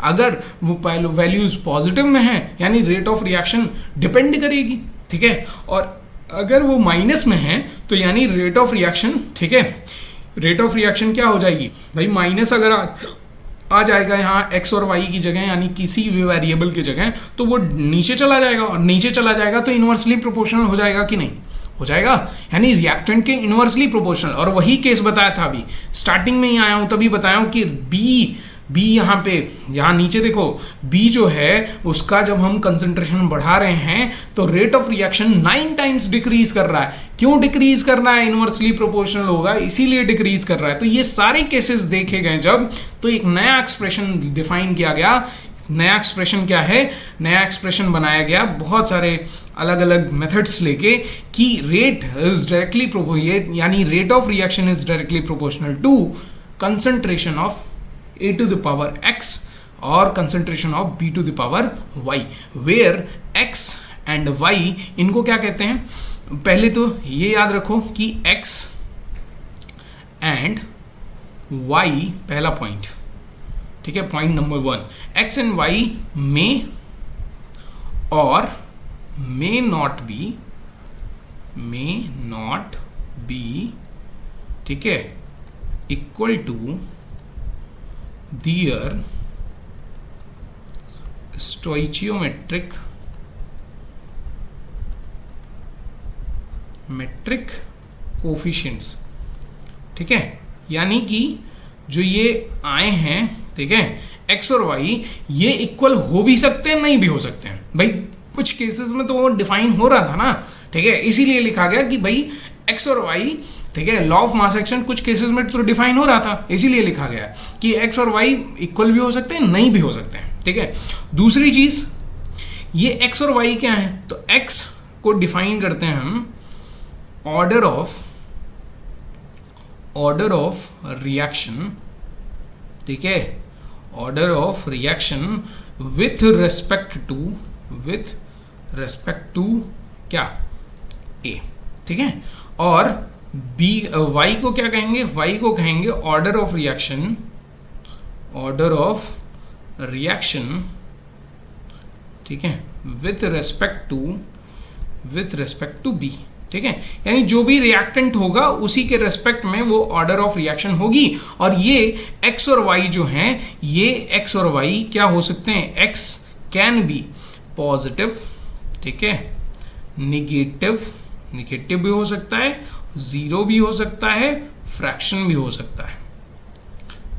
S1: अगर वो वैल्यूज पॉजिटिव में हैं यानी रेट ऑफ रिएक्शन डिपेंड करेगी, ठीक है। और अगर वो माइनस में है तो यानी रेट ऑफ रिएक्शन, ठीक है, रेट ऑफ रिएक्शन क्या हो जाएगी भाई, माइनस अगर आ जाएगा यहाँ x और y की जगह यानी किसी भी वेरिएबल की जगह, तो वो नीचे चला जाएगा, और नीचे चला जाएगा तो इन्वर्सली प्रोपोर्शनल हो जाएगा कि नहीं हो जाएगा, यानी रिएक्टेंट के इन्वर्सली प्रोपोर्शनल। और वही केस बताया था अभी स्टार्टिंग में ही आया हूँ तभी बताया हूँ कि बी यहाँ पे, यहाँ नीचे देखो B जो है उसका जब हम कंसंट्रेशन बढ़ा रहे हैं तो rate of reaction 9 times decrease कर रहा है। क्यों डिक्रीज कर रहा है, इन्वर्सली प्रोपोर्शनल होगा इसीलिए डिक्रीज कर रहा है। तो ये सारे केसेस देखे गए जब, तो एक नया एक्सप्रेशन डिफाइन किया गया। नया एक्सप्रेशन क्या है, नया एक्सप्रेशन बनाया गया बहुत सारे अलग अलग मेथड्स लेके कि रेट इज डायरेक्टली यानी rate of reaction is directly proportional to concentration of a to the power x और concentration of b to the power y, where x and y इनको क्या कहते हैं, पहले तो ये याद रखो कि x and y पहला पॉइंट, ठीक है, point number 1, x and y may और may not be, ठीक है, equal to their stoichiometric coefficients, ठीक है। यानी कि जो ये आए हैं, ठीक है, x और y ये इक्वल हो भी सकते हैं नहीं भी हो सकते हैं भाई, कुछ केसेस में तो वो डिफाइन हो रहा था ना, ठीक है, इसीलिए लिखा गया कि भाई x और y, ठीक है, लॉ ऑफ मास एक्शन कुछ केसेस में तो डिफाइन हो रहा था, इसीलिए लिखा गया कि x और y इक्वल भी हो सकते हैं नहीं भी हो सकते हैं, ठीक है। दूसरी चीज ये x और y क्या है, तो x को डिफाइन करते हैं हम ऑर्डर ऑफ रिएक्शन, ठीक है, order of reaction with respect to क्या, a, ठीक है। और y को क्या कहेंगे, y को कहेंगे ऑर्डर ऑफ रिएक्शन, ठीक है, विथ रेस्पेक्ट टू b, ठीक है। यानी जो भी रिएक्टेंट होगा उसी के रेस्पेक्ट में वो ऑर्डर ऑफ रिएक्शन होगी। और ये x और y जो हैं, ये x और y क्या हो सकते हैं, x कैन बी पॉजिटिव, ठीक है, निगेटिव भी हो सकता है, जीरो भी हो सकता है, फ्रैक्शन भी हो सकता है,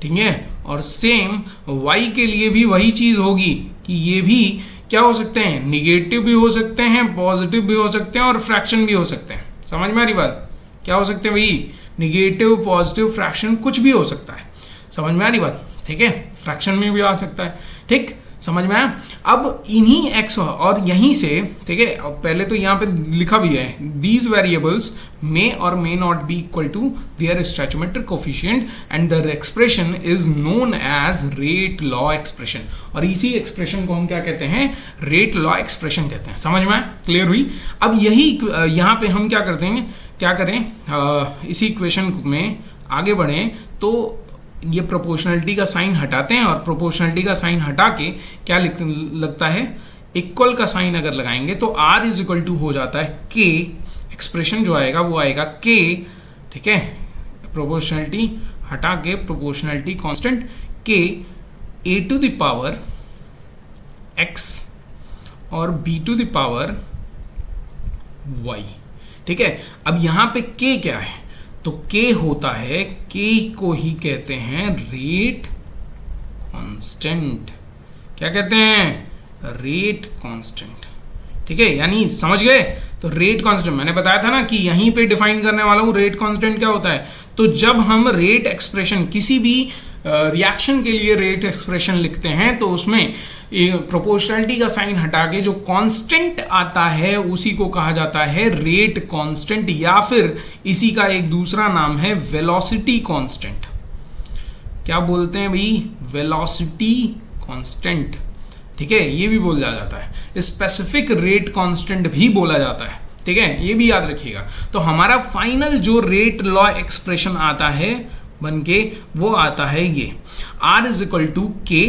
S1: ठीक है। और सेम y के लिए भी वही चीज होगी कि ये भी क्या हो सकते हैं, निगेटिव भी हो सकते हैं, पॉजिटिव भी हो सकते हैं और फ्रैक्शन भी हो सकते हैं। समझ में आ रही बात, क्या हो सकते हैं भाई, निगेटिव, पॉजिटिव, फ्रैक्शन, कुछ भी हो सकता है। समझ में आ रही बात, ठीक है, फ्रैक्शन में भी आ सकता है, ठीक, समझ में आया। अब इन्हीं x और यहीं से, ठीक है, पहले तो यहाँ पे लिखा भी है दीज वेरिएबल्स मे और may not be equal to their stoichiometric coefficient and the expression is known as rate law expression. और इसी एक्सप्रेशन को हम क्या कहते हैं, रेट लॉ एक्सप्रेशन कहते हैं। समझ में क्लियर हुई। अब यही यहाँ पे हम क्या करते हैं, क्या करें, इसी इक्वेशन में आगे बढ़ें तो ये प्रोपोर्शनलिटी का साइन हटाते हैं और प्रोपोर्शनलिटी का साइन हटा के क्या लगता है, इक्वल का साइन अगर लगाएंगे तो r इज इक्वल टू हो जाता है k, एक्सप्रेशन जो आएगा वो आएगा k, ठीक है, प्रोपोर्शनलिटी हटा के proportionality constant k a to the power x और b to the power y, ठीक है। अब यहाँ पे k क्या है, तो k होता है, k को ही कहते हैं रेट कांस्टेंट। क्या कहते हैं, रेट कांस्टेंट, ठीक है। यानी समझ गए, तो रेट कांस्टेंट मैंने बताया था ना कि यहीं पे डिफाइन करने वाला हूँ रेट कांस्टेंट क्या होता है। तो जब हम रेट एक्सप्रेशन किसी भी रिएक्शन के लिए रेट एक्सप्रेशन लिखते हैं तो उसमें प्रोपोर्शनलिटी का साइन हटा के जो कांस्टेंट आता है उसी को कहा जाता है रेट कांस्टेंट, या फिर इसी का एक दूसरा नाम है वेलोसिटी कांस्टेंट। क्या बोलते हैं भाई, वेलोसिटी कांस्टेंट, ठीक है, ये भी बोला जाता है, स्पेसिफिक रेट कांस्टेंट भी बोला जाता है, ठीक है, ये भी याद रखिएगा। तो हमारा फाइनल जो रेट लॉ एक्सप्रेशन आता है बन के, वो आता है ये R इज इक्वल टू के,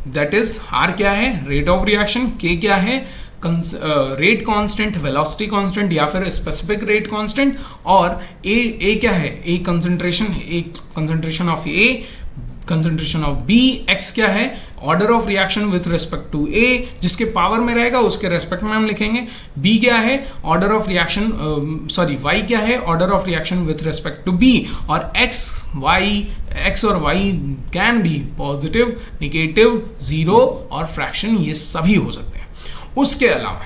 S1: दैट इज R क्या है, रेट ऑफ रिएक्शन, K क्या है, रेट कांस्टेंट, वेलोसिटी कांस्टेंट या फिर स्पेसिफिक रेट कांस्टेंट, और A क्या है, A concentration of A, concentration of B, X क्या है, order of reaction with respect to A, जिसके पावर में रहेगा उसके रेस्पेक्ट में हम लिखेंगे। B क्या है, ऑर्डर ऑफ रिएक्शन, Y क्या है, order of reaction with respect to B, और X और Y can be positive, negative, zero और फ्रैक्शन, ये सभी हो सकते हैं। उसके अलावा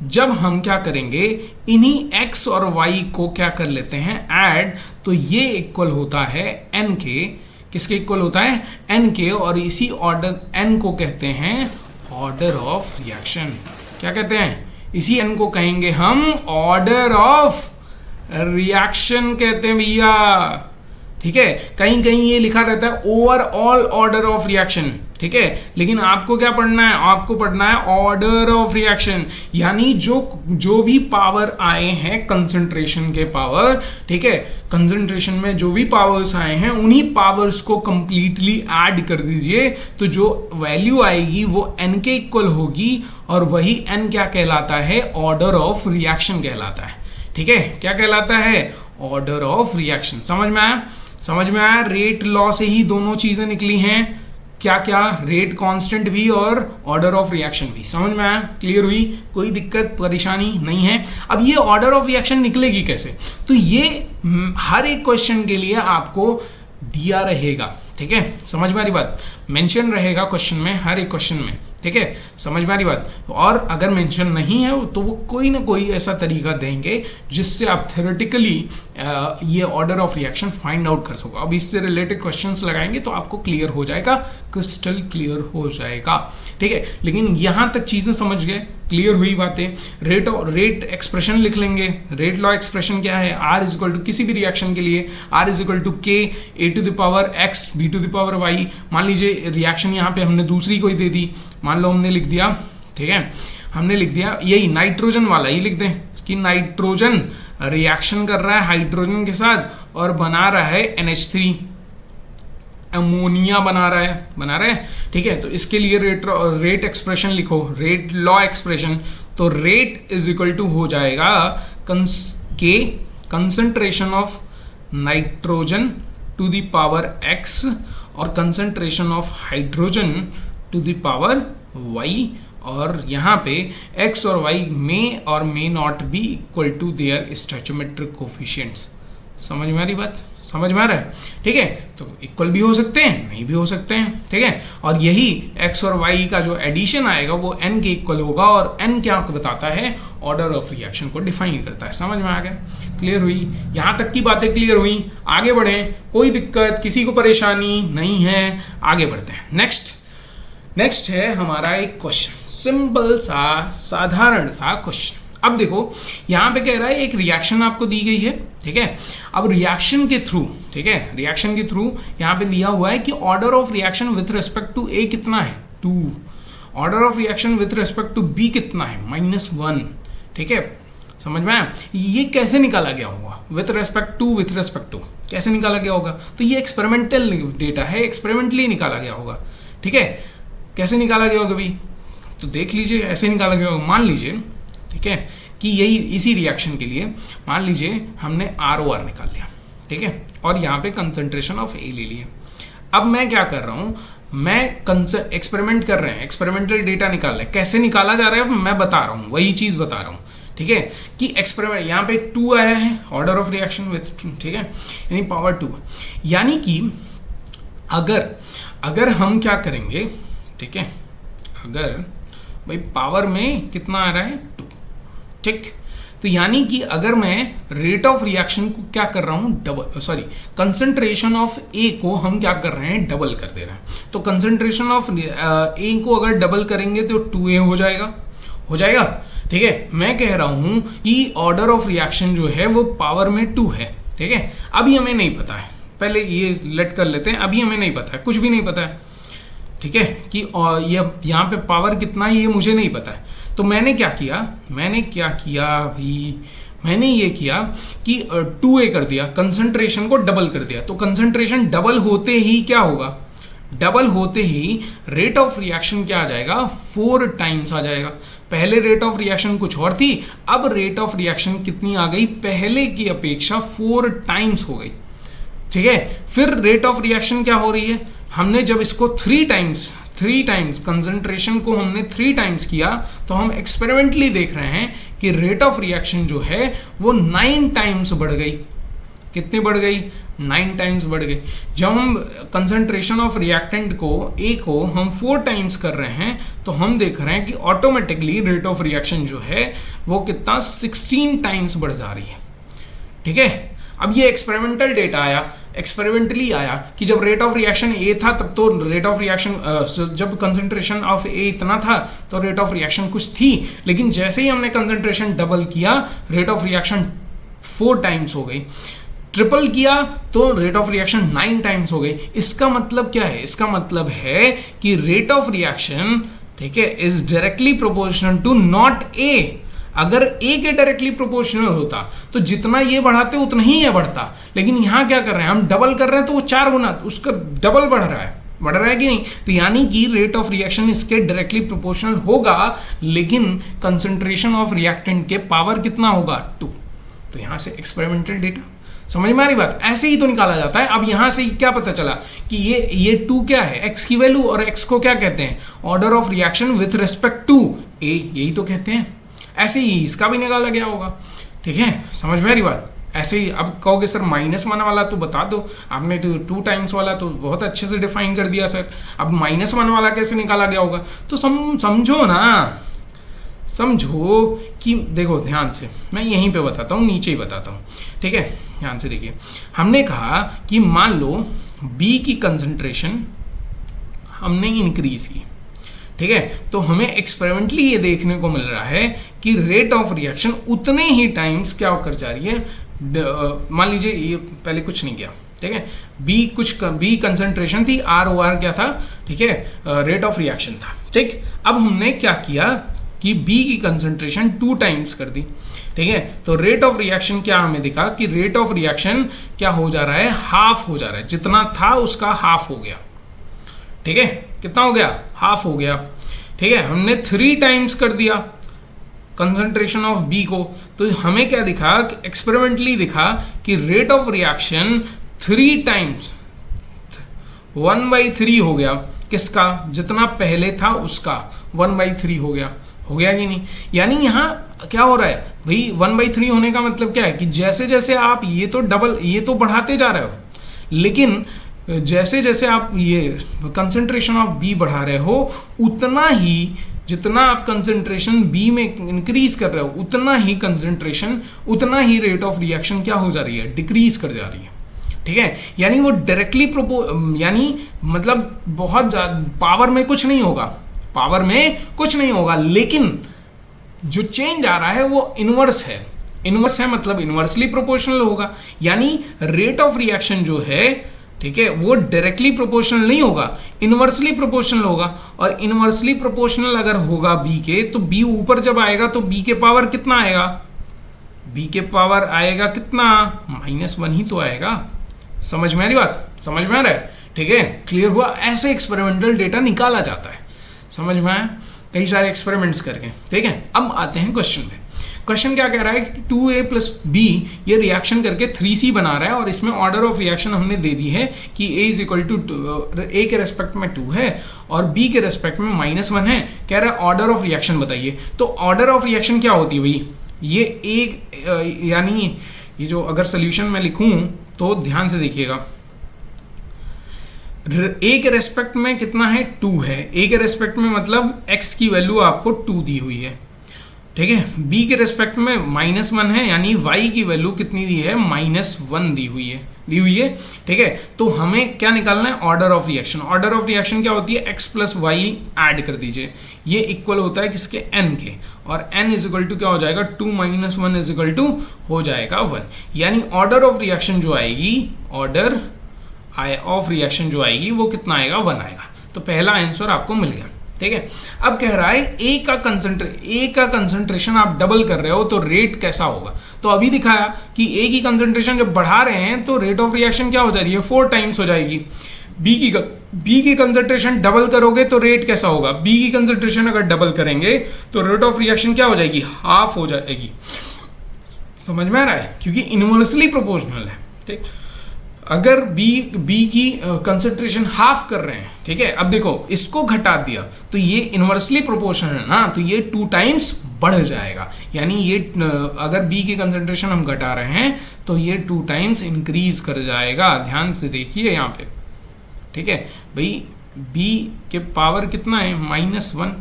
S1: जब हम क्या करेंगे, इन्हीं x और y को क्या कर लेते हैं, ऐड, तो ये इक्वल होता है n के, किसके इक्वल होता है, n के, और इसी ऑर्डर n को कहते हैं ऑर्डर ऑफ रिएक्शन। क्या कहते हैं, इसी n को कहेंगे हम ऑर्डर ऑफ रिएक्शन कहते हैं भैया। ठीक है, कहीं कहीं ये लिखा रहता है ओवरऑल ऑर्डर ऑफ रिएक्शन, ठीक है, लेकिन आपको क्या पढ़ना है, आपको पढ़ना है ऑर्डर ऑफ रिएक्शन, यानी जो भी पावर आए हैं कंसंट्रेशन के पावर, ठीक है, कंसंट्रेशन में जो भी पावर्स आए हैं उन्हीं पावर्स को कंप्लीटली ऐड कर दीजिए, तो जो वैल्यू आएगी वो n के इक्वल होगी, और वही n क्या कहलाता है, ऑर्डर ऑफ रिएक्शन कहलाता है। ठीक है, क्या कहलाता है, ऑर्डर ऑफ रिएक्शन। समझ में आया, समझ में आया, रेट लॉ से ही दोनों चीजें निकली हैं, क्या क्या, रेट कांस्टेंट भी और ऑर्डर ऑफ रिएक्शन भी। समझ में आया, क्लियर हुई, कोई दिक्कत परेशानी नहीं है। अब ये ऑर्डर ऑफ रिएक्शन निकलेगी कैसे, तो ये हर एक क्वेश्चन के लिए आपको दिया रहेगा, ठीक है, समझ में आ रही बात, मेंशन रहेगा क्वेश्चन में, हर एक क्वेश्चन में, ठीक है, समझ में आ रही बात। और अगर मेंशन नहीं है तो वो कोई ना कोई ऐसा तरीका देंगे जिससे आप थ्योरेटिकली ये order of reaction find out कर सको। अब इससे रिलेटेड क्वेश्चंस लगाएंगे तो आपको क्लियर हो जाएगा, क्रिस्टल क्लियर हो जाएगा, ठीक है। लेकिन यहाँ तक चीज़ें समझ गए, क्लियर हुई बातें। रेट एक्सप्रेशन लिख लेंगे। रेट लॉ एक्सप्रेशन क्या है, R इज इक्वल टू, किसी भी रिएक्शन के लिए R is equal to K A to the power X B to the power Y। मान लीजिए रिएक्शन यहाँ पे हमने दूसरी कोई दे दी, मान लो हमने लिख दिया, ठीक है, हमने लिख दिया यही नाइट्रोजन वाला ही लिख दें कि नाइट्रोजन रिएक्शन कर रहा है हाइड्रोजन के साथ और बना रहा है NH3, अमोनिया बना रहा है, ठीक है। तो इसके लिए रेट एक्सप्रेशन लिखो, रेट लॉ एक्सप्रेशन। तो रेट इज इक्वल टू हो जाएगा K concentration of nitrogen to the power X और concentration of hydrogen to the power Y, और यहाँ पे X और Y में और may not be equal to their stoichiometric coefficients. समझ में आ रही बात, समझ में आ रहा है, ठीक है। तो इक्वल भी हो सकते हैं, नहीं भी हो सकते हैं, ठीक है। और यही X और Y का जो एडिशन आएगा वो N के इक्वल होगा, और N क्या बताता है, ऑर्डर ऑफ रिएक्शन को डिफाइन करता है। समझ में आ गया, क्लियर हुई, यहाँ तक की बातें क्लियर हुई। आगे बढ़ें, कोई दिक्कत, किसी को परेशानी नहीं है, आगे बढ़ते हैं। नेक्स्ट है हमारा एक क्वेश्चन, सिंपल सा साधारण सा क्वेश्चन। अब देखो यहाँ पे कह रहा है एक रिएक्शन आपको दी गई है, ठीक है। अब रिएक्शन के थ्रू, ठीक है, रिएक्शन के थ्रू यहाँ पे दिया हुआ है कि order of reaction with respect to A कितना है, 2, order of reaction with respect to B कितना है, -1, ठीक है। समझ में आया, ये कैसे निकाला गया होगा, विथ रिस्पेक्ट टू कैसे निकाला गया होगा, तो ये एक्सपेरिमेंटल डेटा है, एक्सपेरिमेंटली निकाला गया होगा, ठीक है। कैसे निकाला गया होगा भाई, तो देख लीजिए, ऐसे निकाला गया होगा। मान लीजिए, ठीक है, कि यही इसी रिएक्शन के लिए मान लीजिए हमने ROR निकाल लिया, ठीक है, और यहाँ पे कंसंट्रेशन ऑफ A ले लिया। अब मैं क्या कर रहा हूँ, मैं एक्सपेरिमेंट कर रहे हैं, एक्सपेरिमेंटल डेटा निकाल रहे हैं, कैसे निकाला जा रहा है मैं बता रहा हूँ, वही चीज़ बता रहा हूँ, ठीक है, कि एक्सपेरिमेंट यहाँ पे 2 आया है, ऑर्डर ऑफ रिएक्शन विथ 2, ठीक है, यानी पावर 2, यानी कि अगर हम क्या करेंगे, ठीक है, अगर भाई पावर में कितना आ रहा है 2, ठीक, तो यानी कि अगर मैं रेट ऑफ रिएक्शन को क्या कर रहा हूँ, कंसंट्रेशन ऑफ A को हम क्या कर रहे हैं, डबल कर दे रहे हैं। तो कंसंट्रेशन ऑफ A को अगर डबल करेंगे तो 2A हो जाएगा, ठीक है। मैं कह रहा हूँ कि ऑर्डर ऑफ रिएक्शन जो है वो पावर में 2 है, ठीक है। अभी हमें नहीं पता है, पहले ये लेट कर लेते हैं, अभी हमें नहीं पता है, कुछ भी नहीं पता है, ठीक है, कि ये यहाँ पे पावर कितना है ये मुझे नहीं पता है। तो मैंने क्या किया भाई, मैंने ये किया कि 2a कर दिया, कंसंट्रेशन को डबल कर दिया। तो कंसंट्रेशन डबल होते ही क्या होगा, डबल होते ही रेट ऑफ रिएक्शन क्या आ जाएगा, 4 टाइम्स आ जाएगा। पहले रेट ऑफ रिएक्शन कुछ और थी, अब रेट ऑफ रिएक्शन कितनी आ गई, पहले की अपेक्षा 4 टाइम्स हो गई। ठीक है, फिर रेट ऑफ रिएक्शन क्या हो रही है, हमने जब इसको 3 टाइम्स कंसंट्रेशन को हमने 3 टाइम्स किया, तो हम एक्सपेरिमेंटली देख रहे हैं कि रेट ऑफ रिएक्शन जो है वो 9 टाइम्स बढ़ गई। कितनी बढ़ गई, 9 टाइम्स बढ़ गई। जब हम कंसंट्रेशन ऑफ रिएक्टेंट को हम 4 टाइम्स कर रहे हैं, तो हम देख रहे हैं कि ऑटोमेटिकली रेट ऑफ रिएक्शन जो है वो कितना 16 टाइम्स बढ़ जा रही है। ठीक है, अब ये एक्सपेरिमेंटली आया कि जब रेट ऑफ रिएक्शन ए था, तब तो रेट ऑफ रिएक्शन जब कंसंट्रेशन ऑफ ए इतना था तो रेट ऑफ रिएक्शन कुछ थी, लेकिन जैसे ही हमने कंसंट्रेशन डबल किया, रेट ऑफ रिएक्शन 4 टाइम्स हो गई। ट्रिपल किया तो रेट ऑफ रिएक्शन 9 टाइम्स हो गई। इसका मतलब क्या है, इसका मतलब है कि रेट ऑफ रिएक्शन, ठीक है, is directly proportional to naught a. अगर ए के डायरेक्टली प्रोपोर्शनल होता तो जितना ये बढ़ाते उतना ही ये बढ़ता, लेकिन यहाँ क्या कर रहे हैं, हम डबल कर रहे हैं तो वो 4 गुना उसका डबल बढ़ रहा है कि नहीं। तो यानी कि रेट ऑफ रिएक्शन इसके डायरेक्टली प्रोपोर्शनल होगा, लेकिन कंसंट्रेशन ऑफ रिएक्टेंट के पावर कितना होगा, 2। तो यहाँ से एक्सपेरिमेंटल डेटा समझ में आ रही बात, ऐसे ही तो निकाला जाता है। अब यहाँ से क्या पता चला कि ये 2 क्या है, x की वैल्यू, और x को क्या कहते हैं, order of reaction with respect to a, यही तो कहते हैं। ऐसे ही इसका भी निकाला गया होगा। ठीक है, समझ में आ रही बात। ऐसे ही अब कहोगे सर -1 वाला तो बता दो, आपने तो 2 टाइम्स वाला तो बहुत अच्छे से डिफाइन कर दिया सर, अब -1 वाला कैसे निकाला गया होगा। तो समझो ना, समझो कि देखो ध्यान से, मैं यहीं पे बताता हूँ, नीचे ही बताता हूँ। ठीक है, ध्यान से देखिए, हमने कहा कि मान लो B की कंसंट्रेशन हमने इंक्रीज की। ठीक है, तो हमें एक्सपेरिमेंटली ये देखने को मिल रहा है कि रेट ऑफ रिएक्शन उतने ही टाइम्स क्या होकर जा रही है। मान लीजिए ये पहले कुछ नहीं किया, ठीक है, बी कंसंट्रेशन थी, ROR क्या था, ठीक है, रेट ऑफ रिएक्शन था। ठीक, अब हमने क्या किया कि बी की कंसंट्रेशन 2 टाइम्स कर दी। ठीक है, तो रेट ऑफ रिएक्शन क्या हमें दिखा कि रेट ऑफ रिएक्शन क्या हो जा रहा है, हाफ हो जा रहा है, जितना था उसका हाफ हो गया। ठीक है, कितना हो गया, हाफ हो गया। ठीक है, हमने 3 टाइम्स कर दिया कंसंट्रेशन ऑफ बी को, तो हमें क्या दिखा, एक्सपेरिमेंटली दिखा कि रेट ऑफ रिएक्शन 3 टाइम्स 1/3 हो गया। किसका, जितना पहले था उसका 1/3 हो गया कि नहीं। यानी यहाँ क्या हो रहा है भाई, 1/3 होने का मतलब क्या है कि जैसे जैसे आप ये तो बढ़ाते जा रहे हो, लेकिन जैसे जैसे आप ये कंसंट्रेशन ऑफ बी बढ़ा रहे हो, उतना ही जितना आप कंसंट्रेशन बी में इंक्रीज कर रहे हो, उतना ही रेट ऑफ रिएक्शन क्या हो जा रही है, डिक्रीज कर जा रही है। ठीक है, यानी वो डायरेक्टली यानी मतलब बहुत ज़्यादा पावर में कुछ नहीं होगा, लेकिन जो चेंज आ रहा है वो इनवर्स है, मतलब इनवर्सली प्रोपोर्शनल होगा। यानी रेट ऑफ रिएक्शन जो है, ठीक है, वो डायरेक्टली प्रोपोर्शनल नहीं होगा, इनवर्सली प्रोपोर्शनल होगा। और इनवर्सली प्रोपोर्शनल अगर होगा बी के, तो बी ऊपर जब आएगा तो बी के पावर कितना आएगा, बी के पावर आएगा कितना, -1 ही तो आएगा। समझ में आ रही बात, समझ में आ रहा है। ठीक है, क्लियर हुआ। ऐसे एक्सपेरिमेंटल डेटा निकाला जाता है, समझ में आया, कई सारे एक्सपेरिमेंट्स करके। ठीक है, अब आते हैं क्वेश्चन पे। क्वेश्चन क्या कह रहा है कि 2a + b ये रिएक्शन करके 3c बना रहा है, और इसमें ऑर्डर ऑफ रिएक्शन हमने दे दी है कि a के रेस्पेक्ट में 2 है और b के रेस्पेक्ट में -1 है। कह रहा है ऑर्डर ऑफ रिएक्शन बताइए। तो ऑर्डर ऑफ रिएक्शन क्या होती है भाई, ये एक यानी ये जो अगर सोल्यूशन में लिखूं तो ध्यान से देखिएगा, a के रेस्पेक्ट में कितना है, 2 है। a के रेस्पेक्ट में मतलब x की वैल्यू आपको 2 दी हुई है। ठीक है, b के रेस्पेक्ट में -1 है, यानी y की वैल्यू कितनी दी है, -1 दी हुई है। ठीक है, तो हमें क्या निकालना है, order of reaction. Order of reaction क्या होती है, x + y ऐड कर दीजिए, ये इक्वल होता है किसके, n के, और n = क्या हो जाएगा, 2 - 1 हो जाएगा 1। यानी ऑर्डर ऑफ रिएक्शन जो आएगी, वो कितना आएगा, 1 आएगा। तो पहला आंसर आपको मिल गया। ठीक है। अब कह रहा है ए का कंसंट्रेशन आप डबल कर रहे हो तो रेट कैसा होगा। तो अभी दिखाया कि ए की कंसंट्रेशन जब बढ़ा रहे हैं तो रेट ऑफ रिएक्शन क्या हो जा रही है, 4 टाइम्स हो जाएगी। बी की कंसंट्रेशन डबल करोगे तो रेट कैसा होगा, बी की कंसंट्रेशन अगर डबल करेंगे तो रेट ऑफ रिएक्शन क्या हो जाएगी, हाफ हो जाएगी। समझ में आ रहा है, क्योंकि इनवर्सली प्रोपोर्शनल है। ठीक, अगर बी की कंसंट्रेशन हाफ कर रहे हैं, ठीक है, अब देखो इसको घटा दिया तो ये इनवर्सली प्रोपोर्शनल है ना, तो ये 2 टाइम्स बढ़ जाएगा। यानी ये अगर बी की कंसंट्रेशन हम घटा रहे हैं तो ये 2 टाइम्स इंक्रीज कर जाएगा। ध्यान से देखिए यहाँ पे, ठीक है भाई, बी के पावर कितना है, -1,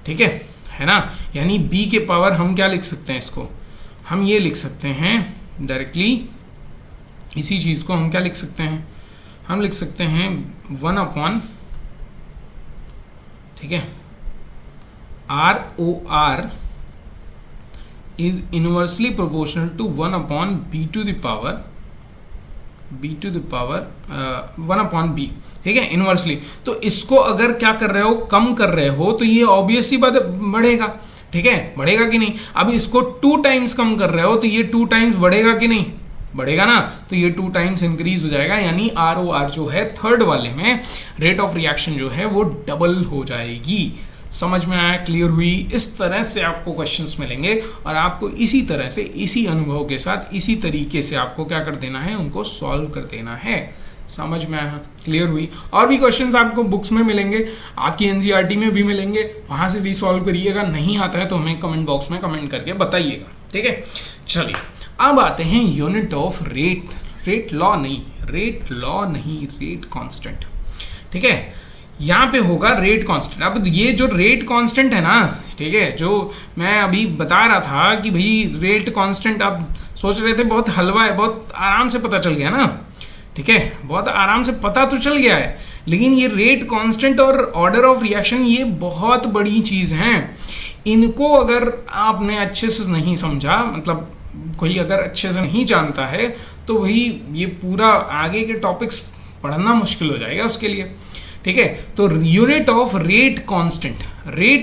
S1: ठीक है ना। यानी बी के पावर हम क्या लिख सकते हैं, इसको हम ये लिख सकते हैं डायरेक्टली, इसी चीज़ को हम क्या लिख सकते हैं, हम लिख सकते हैं 1/, ठीक है, ROR is inversely proportional to 1/B to the power 1/B, ठीक है, इनवर्सली। तो इसको अगर क्या कर रहे हो, कम कर रहे हो, तो ये ऑब्वियस सी बात बढ़ेगा, ठीक है, बढ़ेगा कि नहीं। अब इसको 2 टाइम्स कम कर रहे हो तो ये 2 टाइम्स बढ़ेगा कि नहीं, बढ़ेगा ना, तो ये 2 टाइम्स इंक्रीज हो जाएगा। यानी ROR जो है थर्ड वाले में रेट ऑफ रिएक्शन जो है वो डबल हो जाएगी। समझ में आया, क्लियर हुई। इस तरह से आपको क्वेश्चंस मिलेंगे और आपको इसी तरह से, इसी अनुभव के साथ, इसी तरीके से आपको क्या कर देना है, उनको सॉल्व कर देना है। समझ में आया, क्लियर हुई। और भी क्वेश्चंस आपको बुक्स में मिलेंगे, आपकी NCERT में भी मिलेंगे, वहां से भी सॉल्व करिएगा। नहीं आता है तो हमें कमेंट बॉक्स में कमेंट करके बताइएगा, ठीक है। चलिए अब आते हैं unit of rate, rate law नहीं, रेट कांस्टेंट, ठीक है। यहाँ पे होगा रेट कांस्टेंट। अब ये जो रेट कांस्टेंट है ना, ठीक है, जो मैं अभी बता रहा था कि भाई रेट कांस्टेंट आप सोच रहे थे बहुत हलवा है, बहुत आराम से पता चल गया ना, ठीक है, बहुत आराम से पता तो चल गया है, लेकिन ये रेट कांस्टेंट और ऑर्डर ऑफ रिएक्शन ये बहुत बड़ी चीज़ हैं। इनको अगर आपने अच्छे से नहीं समझा, मतलब कोई अगर अच्छे से नहीं जानता है, तो वही ये पूरा आगे के टॉपिक्स पढ़ना मुश्किल हो जाएगा उसके लिए, ठीक है। तो यूनिट ऑफ रेट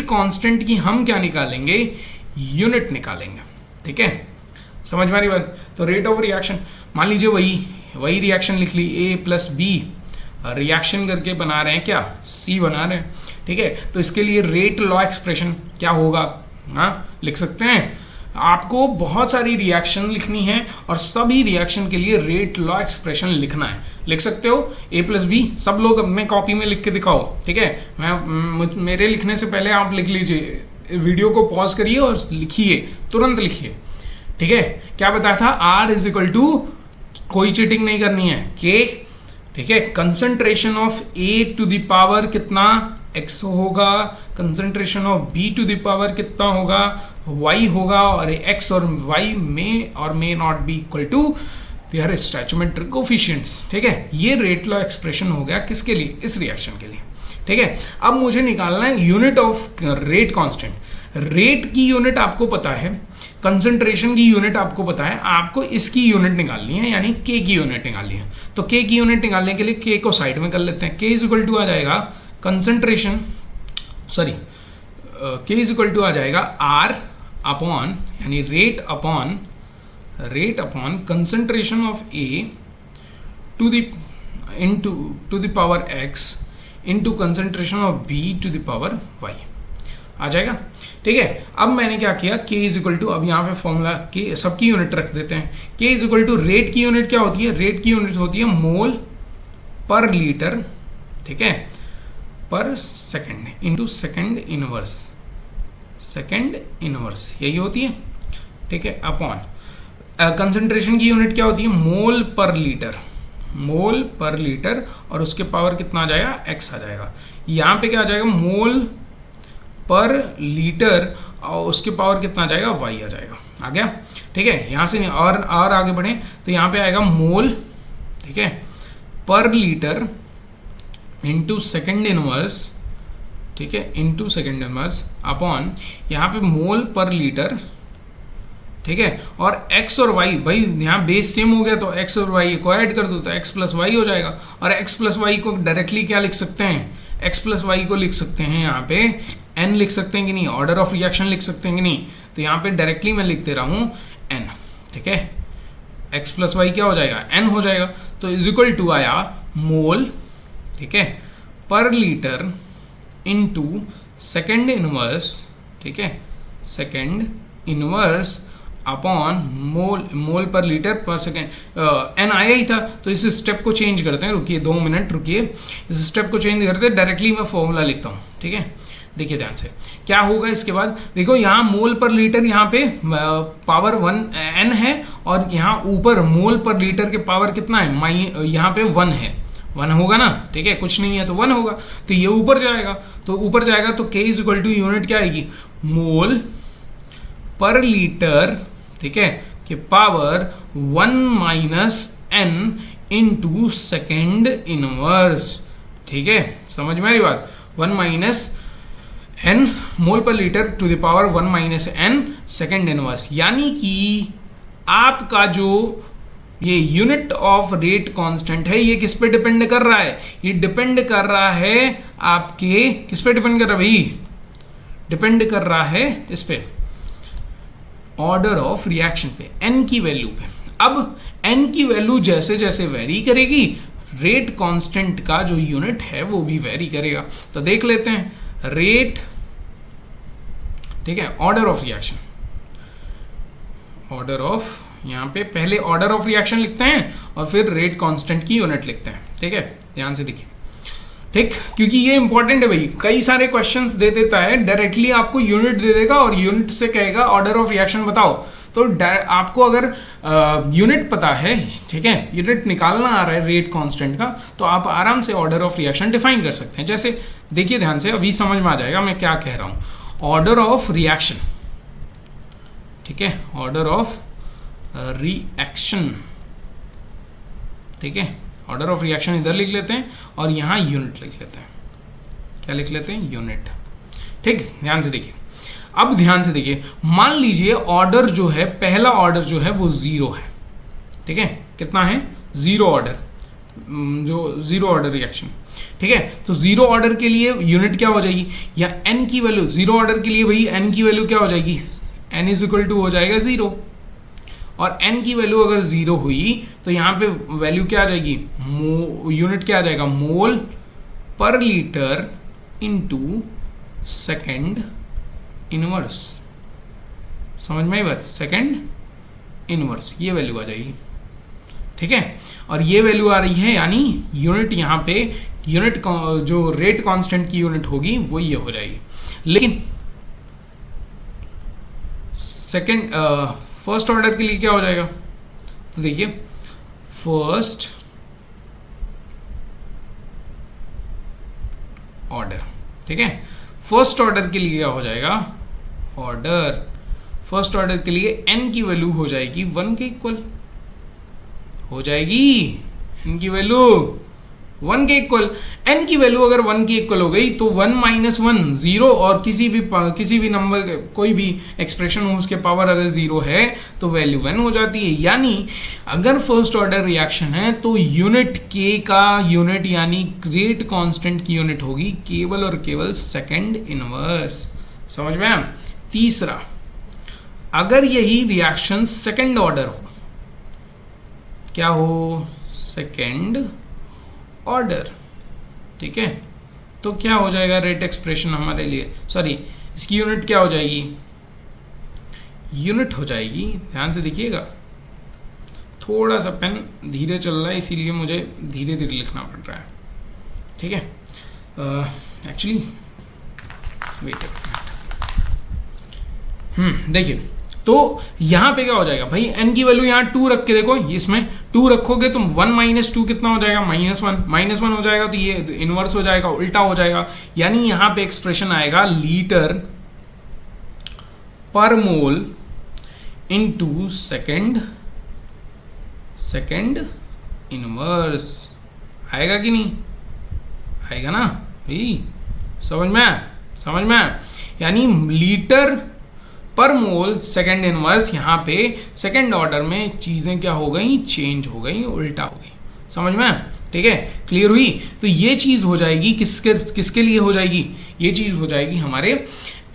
S1: कांस्टेंट की हम क्या निकालेंगे, यूनिट निकालेंगे, ठीक है। समझ में आ रही बात। तो रेट ऑफ रिएक्शन, मान लीजिए वही रिएक्शन लिख ली, A+B रिएक्शन करके बना रहे हैं क्या, C बना रहे हैं, ठीक है। तो इसके लिए रेट लॉ एक्सप्रेशन क्या होगा, हाँ लिख सकते हैं। आपको बहुत सारी रिएक्शन लिखनी है और सभी रिएक्शन के लिए रेट लॉ एक्सप्रेशन लिखना है। लिख सकते हो A+B, सब लोग अपने कॉपी में लिख के दिखाओ, ठीक है। मेरे लिखने से पहले आप लिख लीजिए, वीडियो को पॉज करिए और लिखिए, तुरंत लिखिए, ठीक है। क्या बताया था, R = कोई चीटिंग नहीं करनी है, K, ठीक है। Concentration of A to the power कितना, X होगा, concentration of B to the power कितना होगा, Y होगा, और X और Y may not be equal to their stoichiometric coefficients, ठीक है। ये रेट लॉ एक्सप्रेशन हो गया किसके लिए, इस रिएक्शन के लिए, ठीक है। अब मुझे निकालना है unit of rate constant. Rate की यूनिट आपको पता है, कंसंट्रेशन की यूनिट आपको पता है, आपको इसकी यूनिट निकालनी है, यानी K की यूनिट निकालनी है। तो K की यूनिट निकालने के लिए K को साइड में कर लेते हैं। K = आ जाएगा कंसंट्रेशन, सॉरी K = आ जाएगा R अपॉन, यानी rate upon concentration of A to the power X into concentration of B to the power Y आ जाएगा, ठीक है। अब मैंने क्या किया, K = अब यहाँ पे फॉर्मूला K सबकी यूनिट रख देते हैं। K = रेट की यूनिट क्या होती है, रेट की यूनिट होती है मोल पर लीटर, ठीक है, पर सेकंड इंटू सेकंड इनवर्स, यही होती है, ठीक है। अपॉन कंसंट्रेशन की यूनिट क्या होती है, मोल पर लीटर, और उसके पावर कितना आ जाएगा, X आ जाएगा। यहाँ पे क्या आ जाएगा, मोल पर लीटर, और उसके पावर कितना आ जाएगा, Y आ जाएगा। आ गया, ठीक है। यहाँ से और आगे बढ़े तो यहाँ पे आएगा मोल, ठीक है, पर लीटर इंटू सेकेंड इनवर्स, ठीक है, इंटू सेकेंड इनवर्स अपॉन यहाँ पे मोल पर लीटर, ठीक है। और x और y, भाई यहाँ बेस सेम हो गया तो x और y को ऐड कर दो तो x + y हो जाएगा, और x + y को डायरेक्टली क्या लिख सकते हैं, x प्लस वाई को लिख सकते हैं यहाँ पे n लिख सकते हैं कि नहीं, ऑर्डर ऑफ रिएक्शन लिख सकते हैं कि नहीं, तो यहाँ पे डायरेक्टली मैं लिख दे रहा हूँ n, ठीक है, x प्लस वाई क्या हो जाएगा, n हो जाएगा, तो इज इक्वल टू आया मोल, ठीक है, पर लीटर इनटू सेकेंड इनवर्स, ठीक है, second inverse upon mole per litre पर सेकेंड, एन आया ही था, तो इस स्टेप को चेंज करते हैं, रुकिए 2 मिनट रुकिए, इस स्टेप को चेंज करते हैं, डायरेक्टली मैं फॉर्मूला लिखता हूँ, ठीक है, देखिए ध्यान से क्या होगा इसके बाद, देखो यहाँ मोल पर लीटर यहाँ पे पावर 1 n है, और यहाँ ऊपर मोल पर लीटर के पावर कितना है, यहाँ पे 1 है, 1 होगा ना, ठीक है, कुछ नहीं है तो 1 होगा, तो ये ऊपर जाएगा, तो ऊपर जाएगा तो K is equal to unit क्या आएगी, मोल पर लीटर, ठीक है, कि power 1 minus n into second inverse, ठीक है, समझ में आ रही बात, 1 minus n mole per litre to the power 1 minus n second inverse, यानी कि आपका जो ये यूनिट ऑफ रेट कांस्टेंट है ये किस पे डिपेंड कर रहा है, ये डिपेंड कर रहा है आपके, किस पे डिपेंड कर रहा है भाई, डिपेंड कर रहा है इस पे ऑर्डर ऑफ रिएक्शन पे, n की वैल्यू पे। अब n की वैल्यू जैसे जैसे वेरी करेगी, रेट कांस्टेंट का जो यूनिट है वो भी वेरी करेगा, तो देख लेते हैं रेट, ठीक है, order of reaction, order of, यहाँ पे पहले ऑर्डर ऑफ रिएक्शन लिखते हैं और फिर रेट कांस्टेंट की यूनिट लिखते हैं, ठीक है, ध्यान से देखिए, ठीक, क्योंकि ये इंपॉर्टेंट है भाई, कई सारे क्वेश्चंस दे देता है, डायरेक्टली आपको यूनिट दे देगा और यूनिट से कहेगा ऑर्डर ऑफ रिएक्शन बताओ, तो आपको अगर यूनिट पता है, ठीक है, यूनिट निकालना आ रहा है रेट कांस्टेंट का, तो आप आराम से ऑर्डर ऑफ रिएक्शन डिफाइन कर सकते हैं। जैसे देखिए ध्यान से, अभी समझ में आ जाएगा मैं क्या कह रहा हूँ, ऑर्डर ऑफ रिएक्शन, ठीक है, ऑर्डर ऑफ रिएक्शन, ठीक है, ऑर्डर ऑफ रिएक्शन इधर लिख लेते हैं और यहाँ यूनिट लिख लेते हैं, क्या लिख लेते हैं, यूनिट, ठीक, ध्यान से देखिए, अब ध्यान से देखिए, मान लीजिए ऑर्डर जो है, पहला ऑर्डर जो है वो 0 है, ठीक है, कितना है, 0 ऑर्डर, जो 0 ऑर्डर रिएक्शन, ठीक है, तो 0 ऑर्डर के लिए यूनिट क्या हो जाएगी, या n की वैल्यू, 0 ऑर्डर के लिए भाई n की वैल्यू क्या हो जाएगी, n इज इक्वल टू हो जाएगा 0, और n की वैल्यू अगर 0 हुई तो यहाँ पे वैल्यू क्या आ जाएगी, यूनिट क्या आ जाएगा, मोल per litre into second inverse, समझ में आई बात, सेकेंड इनवर्स, ये वैल्यू आ जाएगी, ठीक है, और ये वैल्यू आ रही है, यानी यूनिट यहाँ पे, यूनिट जो रेट कांस्टेंट की यूनिट होगी वो ये हो जाएगी, लेकिन सेकेंड फर्स्ट ऑर्डर के लिए क्या हो जाएगा, तो देखिए फर्स्ट ऑर्डर, ठीक है, फर्स्ट ऑर्डर के लिए क्या हो जाएगा, ऑर्डर फर्स्ट ऑर्डर के लिए n की वैल्यू हो जाएगी 1 के इक्वल, हो जाएगी n की वैल्यू 1 के इक्वल, n की वैल्यू अगर 1 की इक्वल हो गई तो 1 माइनस 1 0, और किसी भी नंबर, कोई भी एक्सप्रेशन हो उसके पावर अगर 0 है तो वैल्यू 1 हो जाती है, यानी अगर फर्स्ट ऑर्डर रिएक्शन है तो यूनिट k का यूनिट यानी रेट कांस्टेंट की यूनिट होगी केवल और केवल सेकंड इनवर्स, समझ में। तीसरा, अगर यही रिएक्शन सेकंड ऑर्डर हो, क्या हो, सेकंड ऑर्डर, ठीक है, तो क्या हो जाएगा रेट एक्सप्रेशन हमारे लिए, सॉरी इसकी यूनिट क्या हो जाएगी, यूनिट हो जाएगी, ध्यान से देखिएगा, थोड़ा सा पेन धीरे चल रहा है इसीलिए मुझे धीरे धीरे लिखना पड़ रहा है, ठीक है, एक्चुअली वेट, देखिए, तो यहाँ पे क्या हो जाएगा भाई, n की वैल्यू यहाँ 2 रख के देखो, इसमें 2 रखोगे तो 1 माइनस 2 कितना हो जाएगा, माइनस वन हो जाएगा, तो ये इनवर्स हो जाएगा, उल्टा हो जाएगा, यानी यहाँ पे एक्सप्रेशन आएगा लीटर पर मोल इनटू सेकंड इनवर्स, आएगा कि नहीं आएगा ना भाई, समझ में, यानी लीटर पर मोल सेकंड इनवर्स, यहाँ पे सेकंड ऑर्डर में चीज़ें क्या हो गई, चेंज हो गई, उल्टा हो गई, समझ में। ठीक है, क्लियर हुई। तो ये चीज़ हो जाएगी किसके किसके लिए हो जाएगी, ये चीज़ हो जाएगी हमारे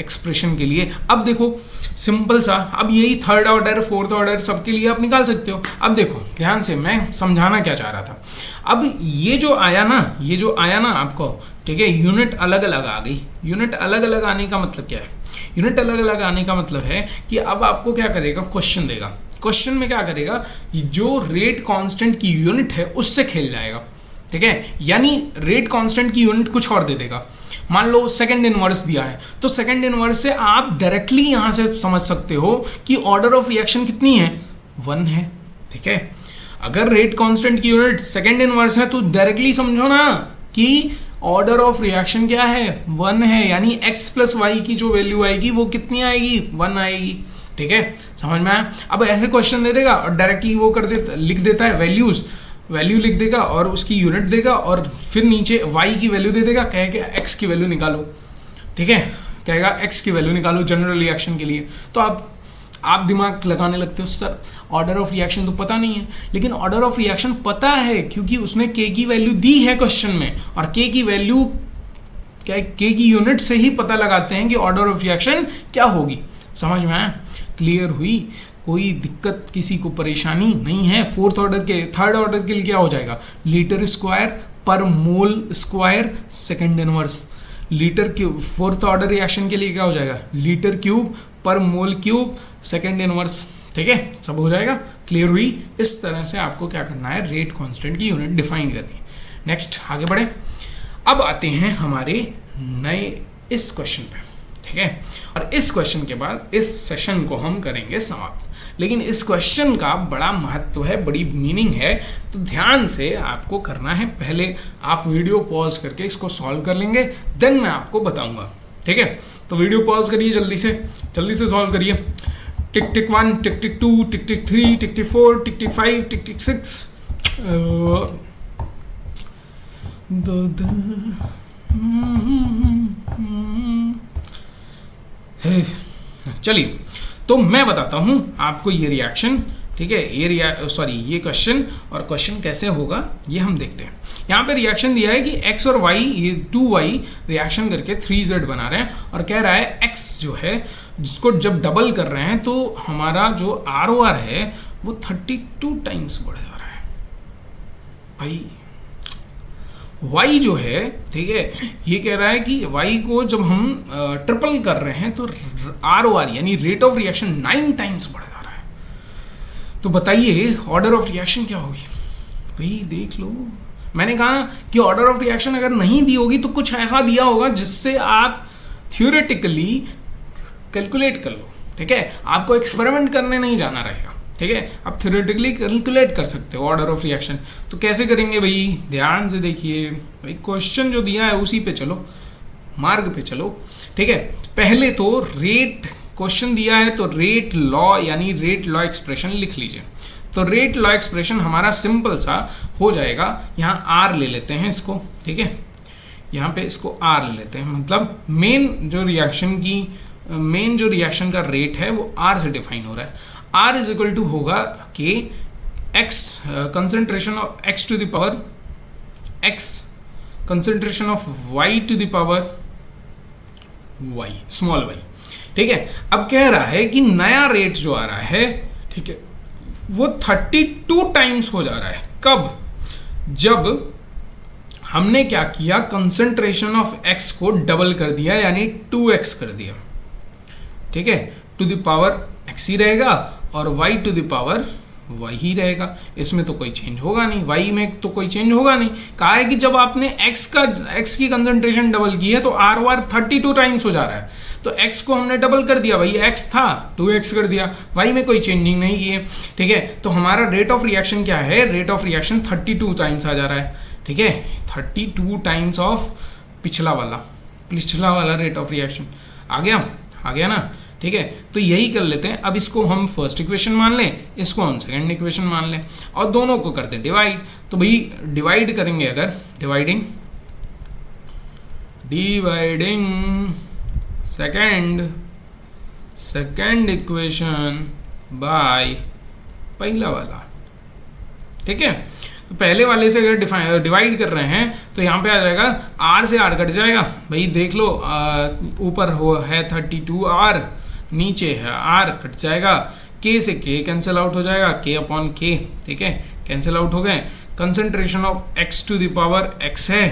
S1: एक्सप्रेशन के लिए। अब देखो सिंपल सा, अब यही थर्ड ऑर्डर फोर्थ ऑर्डर सबके लिए आप निकाल सकते हो। अब देखो ध्यान से, मैं समझाना क्या चाह रहा था। अब ये जो आया ना आपको, ठीक है, यूनिट अलग अलग आ गई। यूनिट अलग अलग आने का मतलब क्या है, यूनिट अलग अलग आने का मतलब है कि अब आपको क्या करेगा, क्वेश्चन देगा। क्वेश्चन में क्या करेगा, जो रेट कांस्टेंट की यूनिट है उससे खेल जाएगा, ठीक है। यानी रेट कांस्टेंट की यूनिट कुछ और दे देगा। मान लो सेकंड इनवर्स दिया है, तो सेकंड इनवर्स से आप डायरेक्टली यहां से समझ सकते हो कि ऑर्डर ऑफ रिएक्शन कितनी है, 1 है, ठीक है। अगर रेट कांस्टेंट की यूनिट सेकंड इनवर्स है तो डायरेक्टली समझो ना कि ऑर्डर ऑफ रिएक्शन क्या है, 1 है। यानी x प्लस वाई की जो वैल्यू आएगी वो कितनी आएगी, 1 आएगी, ठीक है। समझ में आया। अब ऐसे क्वेश्चन दे देगा और डायरेक्टली वो कर देता, लिख देता है वैल्यू लिख देगा और उसकी यूनिट देगा और फिर नीचे y की वैल्यू दे देगा, कहेगा x की वैल्यू निकालो, ठीक है, कहेगा x की वैल्यू निकालो जनरल रिएक्शन के लिए। तो आप दिमाग लगाने लगते हो, सर ऑर्डर ऑफ रिएक्शन तो पता नहीं है। लेकिन ऑर्डर ऑफ रिएक्शन पता है क्योंकि उसने k की वैल्यू दी है क्वेश्चन में, और k की वैल्यू क्या, k की यूनिट से ही पता लगाते हैं कि ऑर्डर ऑफ रिएक्शन क्या होगी। समझ में आया, क्लियर हुई, कोई दिक्कत किसी को परेशानी नहीं है। फोर्थ ऑर्डर के थर्ड ऑर्डर के लिए क्या हो जाएगा, लीटर स्क्वायर पर mole square second inverse. Litre cube, fourth order reaction के लिए क्या हो जाएगा, लीटर क्यूब पर मोल क्यूब सेकंड इनवर्स, ठीक है, सब हो जाएगा। क्लियर हुई। इस तरह से आपको क्या करना है, रेट कांस्टेंट की यूनिट डिफाइन करनी है। नेक्स्ट आगे बढ़े। अब आते हैं हमारे नए इस क्वेश्चन पे, ठीक है। और इस क्वेश्चन के बाद इस सेशन को हम करेंगे समाप्त। लेकिन इस क्वेश्चन का बड़ा महत्व है, बड़ी मीनिंग है, तो ध्यान से आपको करना है। पहले आप वीडियो पॉज करके इसको सॉल्व कर लेंगे, देन मैं आपको बताऊंगा, ठीक है। तो वीडियो पॉज करिए, जल्दी से सॉल्व करिए। टिक टिक 1, टिक टिक 2, टिक टिक 3, टिक टिक 4, टिक टिक 5, टिक टिक 6। चलिए, तो मैं बताता हूं आपको ये रिएक्शन, ठीक है, ये क्वेश्चन, और क्वेश्चन कैसे होगा ये हम देखते हैं। यहाँ पे रिएक्शन दिया है कि x और y, ये 2y रिएक्शन करके 3z बना रहे हैं, और कह रहा है x जो है जिसको जब डबल कर रहे हैं तो हमारा जो ROR है वो 32 टाइम्स बढ़ जा रहा है। भाई y जो है, ठीक है, ये कह रहा है कि y को जब हम ट्रिपल कर रहे हैं तो ROR यानी रेट ऑफ रिएक्शन 9 टाइम्स बढ़ जा रहा है। तो बताइए ऑर्डर ऑफ रिएक्शन क्या होगी। भाई देख लो, मैंने कहा कि ऑर्डर ऑफ रिएक्शन अगर नहीं दी होगी तो कुछ ऐसा दिया होगा जिससे आप थियोरेटिकली कैलकुलेट कर लो, ठीक है। आपको एक्सपेरिमेंट करने नहीं जाना रहेगा, ठीक है। आप थ्योरेटिकली कैलकुलेट कर सकते हो ऑर्डर ऑफ रिएक्शन। तो कैसे करेंगे भाई, ध्यान से देखिए भाई, क्वेश्चन जो दिया है उसी पे चलो, मार्ग पे चलो, ठीक है। पहले तो रेट, क्वेश्चन दिया है तो रेट लॉ यानी रेट लॉ एक्सप्रेशन लिख लीजिए। तो रेट लॉ एक्सप्रेशन हमारा सिंपल सा हो जाएगा, यहाँ आर ले लेते हैं इसको, ठीक है, यहाँ पे इसको आर ले लेते हैं, मतलब मेन जो रिएक्शन का रेट है वो आर से डिफाइन हो रहा है। R इज इक्वल टू होगा कि x concentration of x to the power x concentration of y to the power y, small y, ठीक है। अब कह रहा है कि नया रेट जो आ रहा है, ठीक है, वो 32 टाइम्स हो जा रहा है। कब, जब हमने क्या किया, कंसेंट्रेशन ऑफ x को डबल कर दिया यानी 2x कर दिया, ठीक है, टू द पावर x ही रहेगा और y to the power y ही रहेगा। इसमें तो कोई चेंज होगा नहीं, y में तो कोई चेंज होगा नहीं। कहा है कि जब आपने x की कंसंट्रेशन डबल की है तो ROR 32 टाइम्स हो जा रहा है। तो x को हमने डबल कर दिया, भाई x था 2x कर दिया, y में कोई चेंजिंग नहीं की है, ठीक है। तो हमारा रेट ऑफ रिएक्शन क्या है, रेट ऑफ रिएक्शन 32 टाइम्स आ जा रहा है, ठीक है, 32 टाइम्स ऑफ पिछला वाला रेट ऑफ रिएक्शन आ गया ना, ठीक है। तो यही कर लेते हैं। अब इसको हम फर्स्ट इक्वेशन मान लें, इसको हम सेकंड इक्वेशन मान लें, और दोनों को करते हैं डिवाइड। तो भाई डिवाइड करेंगे, अगर डिवाइडिंग सेकंड इक्वेशन बाय पहला वाला, ठीक है। तो पहले वाले से अगर डिवाइड कर रहे हैं तो यहाँ पे आ जाएगा r से r कट जाएगा भाई, देख लो ऊपर हो है 32r, नीचे है r, कट जाएगा, k से k कैंसिल आउट हो जाएगा, k अपॉन k, ठीक है, कैंसिल आउट हो गए। Concentration of x to the power x है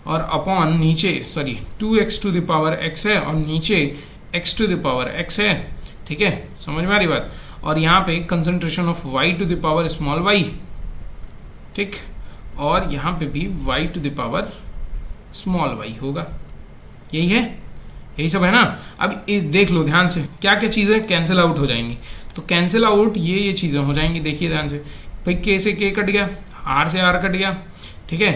S1: और अपॉन नीचे 2x to the power x है और नीचे x to the power x है, ठीक है, समझ में आ रही बात। और यहाँ पे concentration of y to the power small y, ठीक, और यहाँ पे भी y to the power small y होगा। यही है, यही सब है ना। अब देख लो ध्यान से, क्या क्या चीज़ें कैंसिल आउट हो जाएंगी। तो कैंसिल आउट ये चीज़ें हो जाएंगी, देखिए ध्यान से भाई, k से k कट गया, r से r कट गया, ठीक है,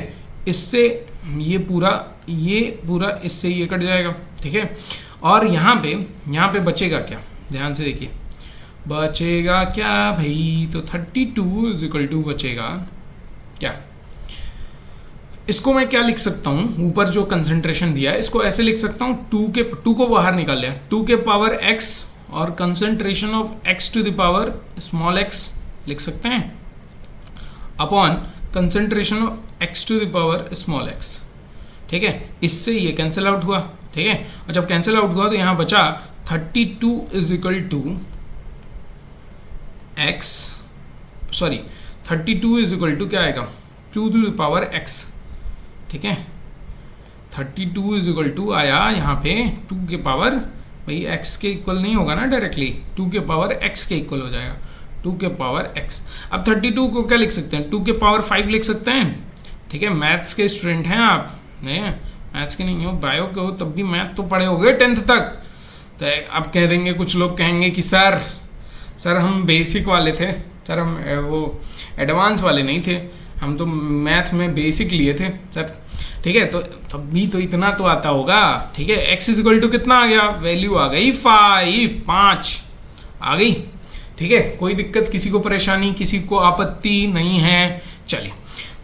S1: इससे ये पूरा इससे ये कट जाएगा, ठीक है। और यहाँ पे बचेगा क्या, ध्यान से देखिए, बचेगा क्या भाई, तो 32 इज इक्वल टू बचेगा क्या, इसको मैं क्या लिख सकता हूँ, ऊपर जो कंसंट्रेशन दिया है इसको ऐसे लिख सकता हूँ, 2 को बाहर निकाल लिया, 2 के पावर x और concentration of x to the power small x लिख सकते हैं, upon concentration of x to the power small x, ठीक है। इससे ये कैंसिल आउट हुआ, ठीक है, और जब कैंसिल आउट हुआ तो यहाँ बचा 32 is equal to x, 32 is equal to क्या आएगा, 2 टू द पावर x, ठीक है। 32 इज इक्वल टू आया यहाँ पे 2 के पावर, भाई x के इक्वल नहीं होगा ना डायरेक्टली, 2 के पावर x के इक्वल हो जाएगा, 2 के पावर x। अब 32 को क्या लिख सकते हैं, 2 के पावर 5 लिख सकते हैं, ठीक है। मैथ्स के स्टूडेंट हैं आप, नहीं मैथ्स के नहीं हो, बायो के हो, तब भी मैथ तो पढ़े होगे 10th तक। तो अब कह देंगे, कुछ लोग कहेंगे कि सर हम बेसिक वाले थे, सर हम वो एडवांस वाले नहीं थे, हम तो मैथ में बेसिक लिए थे सर, ठीक है। तो तब भी तो इतना तो आता होगा, ठीक है। x इज इक्वल टू कितना आ गया, वैल्यू आ गई 5 आ गई, ठीक है। कोई दिक्कत, किसी को परेशानी, किसी को आपत्ति नहीं है, चलिए।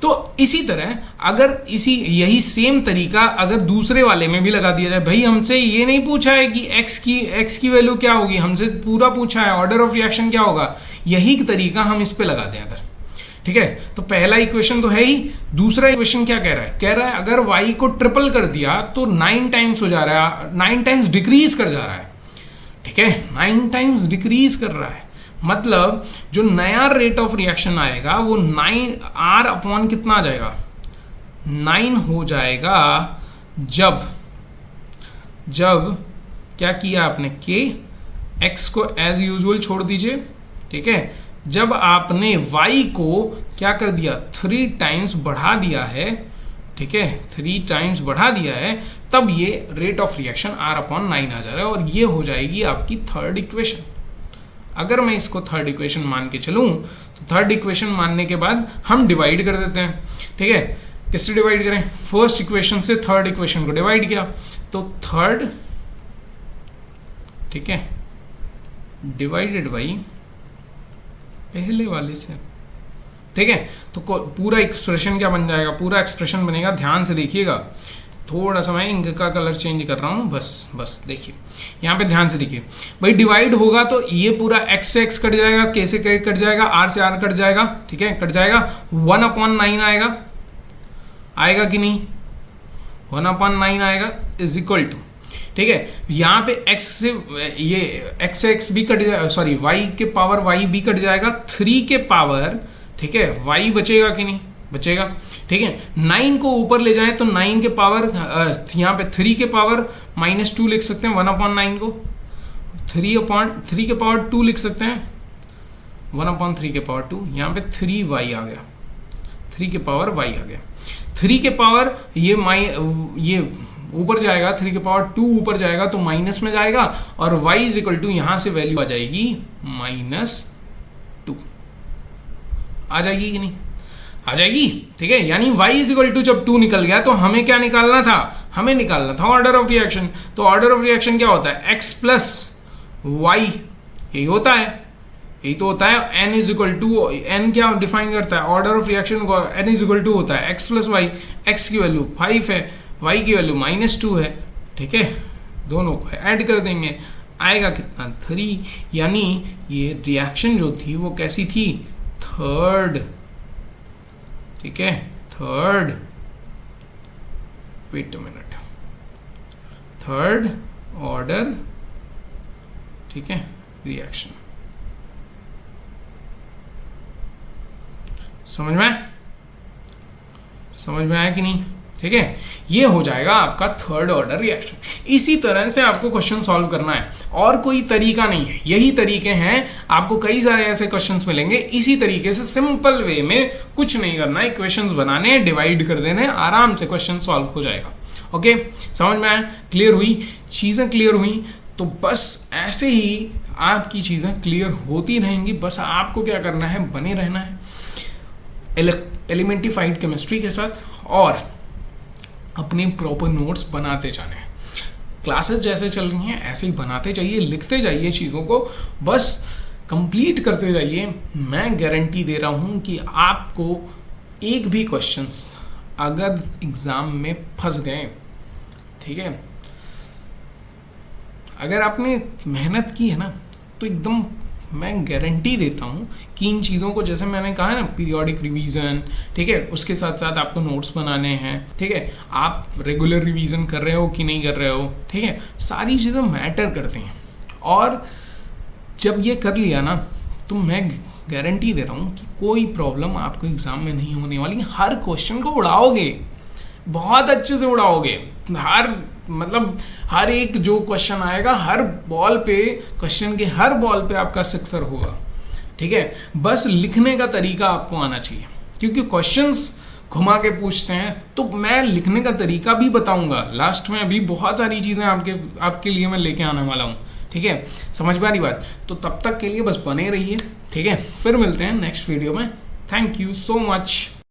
S1: तो इसी तरह अगर यही सेम तरीका अगर दूसरे वाले में भी लगा दिया जाए, भाई हमसे ये नहीं पूछा है कि x की वैल्यू क्या होगी, हमसे पूरा पूछा है ऑर्डर ऑफ रिएक्शन क्या होगा, यही तरीका हम इस पे लगा दें अगर, ठीक है। तो पहला इक्वेशन तो है ही, दूसरा इक्वेशन क्या कह रहा है अगर y को ट्रिपल कर दिया तो 9 टाइम्स हो जा रहा है, 9 टाइम्स डिक्रीज कर जा रहा है, ठीक है, 9 टाइम्स डिक्रीज कर रहा है। मतलब जो नया रेट ऑफ रिएक्शन आएगा वो 9r अपॉन कितना आ जाएगा, 9 हो जाएगा जब क्या किया आपने, x को एज यूजुअल छोड़ दीजिए, ठीक है। जब आपने y को क्या कर दिया, 3 टाइम्स बढ़ा दिया है, ठीक है, 3 टाइम्स बढ़ा दिया है, तब ये rate of reaction r upon 9 आ जा रहा है और ये हो जाएगी आपकी थर्ड इक्वेशन। अगर मैं इसको थर्ड इक्वेशन मान के चलूँ तो थर्ड इक्वेशन मानने के बाद हम डिवाइड कर देते हैं, ठीक है। किससे डिवाइड करें, फर्स्ट इक्वेशन से थर्ड इक्वेशन को डिवाइड किया, तो थर्ड, ठीक है, डिवाइडेड बाई पहले वाले से, ठीक है। तो पूरा एक्सप्रेशन क्या बन जाएगा, पूरा एक्सप्रेशन बनेगा, ध्यान से देखिएगा, थोड़ा सा मैं इंक का कलर चेंज कर रहा हूँ, बस देखिए यहाँ पे ध्यान से देखिए भाई, डिवाइड होगा तो ये पूरा x से x कट जाएगा, k से k कट जाएगा, r से r कट जाएगा, ठीक है, कट जाएगा, 1/9 आएगा कि नहीं, 1/9 आएगा इज इक्वल टू, ठीक है। यहाँ पे x से x भी कट जाएगा, सॉरी y के पावर y भी कट जाएगा, 3 के पावर, ठीक है, y बचेगा कि नहीं, बचेगा, ठीक है। 9 को ऊपर ले जाएं तो 9 के पावर, यहाँ पे 3 के पावर -2 लिख सकते हैं, 1/9 को 3 के पावर 2 लिख सकते हैं, 1/3 के पावर 2, यहाँ पे 3y आ गया, 3 के पावर y आ गया, 3 के पावर ये ऊपर जाएगा, 3 के पावर 2 ऊपर जाएगा तो माइनस में जाएगा और y इज इक्वल टू यहाँ से वैल्यू आ जाएगी -2, आ जाएगी कि नहीं, आ जाएगी, ठीक है। यानी y इज इक्वल टू जब 2 निकल गया तो हमें क्या निकालना था, हमें निकालना था ऑर्डर ऑफ रिएक्शन। तो ऑर्डर ऑफ रिएक्शन क्या होता है, x प्लस y, यही होता है, यही तो होता है। n is equal to, n क्या डिफाइन करता है, ऑर्डर ऑफ रिएक्शन को n इज इक्वल टू होता है x प्लस वाई, x की वैल्यू 5 है, y की वैल्यू -2 है, ठीक है, दोनों को ऐड कर देंगे, आएगा कितना, 3। यानी ये रिएक्शन जो थी वो कैसी थी, थर्ड ठीक है, third, wait a minute, third order, ठीक है, रिएक्शन। समझ में आया कि नहीं? ठीक है, ये हो जाएगा आपका थर्ड ऑर्डर रिएक्शन। इसी तरह से आपको क्वेश्चन सॉल्व करना है, और कोई तरीका नहीं है, यही तरीके हैं। आपको कई सारे ऐसे क्वेश्चंस मिलेंगे, इसी तरीके से सिंपल वे में, कुछ नहीं करना है, इक्वेशंस बनाने, डिवाइड कर देने, आराम से क्वेश्चन सॉल्व हो जाएगा। ओके, समझ में आया? क्लियर हुई? चीज़ें क्लियर हुई तो बस ऐसे ही आपकी चीज़ें क्लियर होती रहेंगी। बस आपको क्या करना है, बने रहना है एलिमेंटिफाइड केमिस्ट्री के साथ, और अपने प्रॉपर नोट्स बनाते जाने हैं। क्लासेस जैसे चल रही हैं ऐसे ही बनाते जाइए, लिखते जाइए चीज़ों को, बस कंप्लीट करते जाइए। मैं गारंटी दे रहा हूँ कि आपको एक भी क्वेश्चंस अगर एग्ज़ाम में फंस गए, ठीक है, अगर आपने मेहनत की है ना, तो एकदम मैं गारंटी देता हूँ कि इन चीज़ों को, जैसे मैंने कहा है ना, पीरियोडिक रिवीजन, ठीक है, उसके साथ साथ आपको नोट्स बनाने हैं, ठीक है, आप रेगुलर रिवीजन कर रहे हो कि नहीं कर रहे हो, ठीक है, सारी चीज़ें मैटर करती हैं। और जब ये कर लिया ना, तो मैं गारंटी दे रहा हूँ कि कोई प्रॉब्लम आपको एग्ज़ाम में नहीं होने वाली। हर क्वेश्चन को उड़ाओगे, बहुत अच्छे से उड़ाओगे। हर एक जो क्वेश्चन आएगा, हर बॉल पे, क्वेश्चन के हर बॉल पे आपका सिक्सर होगा। ठीक है, बस लिखने का तरीका आपको आना चाहिए, क्योंकि क्वेश्चंस घुमा के पूछते हैं, तो मैं लिखने का तरीका भी बताऊंगा लास्ट में। अभी बहुत सारी चीज़ें आपके लिए मैं लेके आने वाला हूँ। ठीक है, समझ में आ रही बात? तो तब तक के लिए बस बने रहिए। ठीक है, फिर मिलते हैं नेक्स्ट वीडियो में। Thank you so much.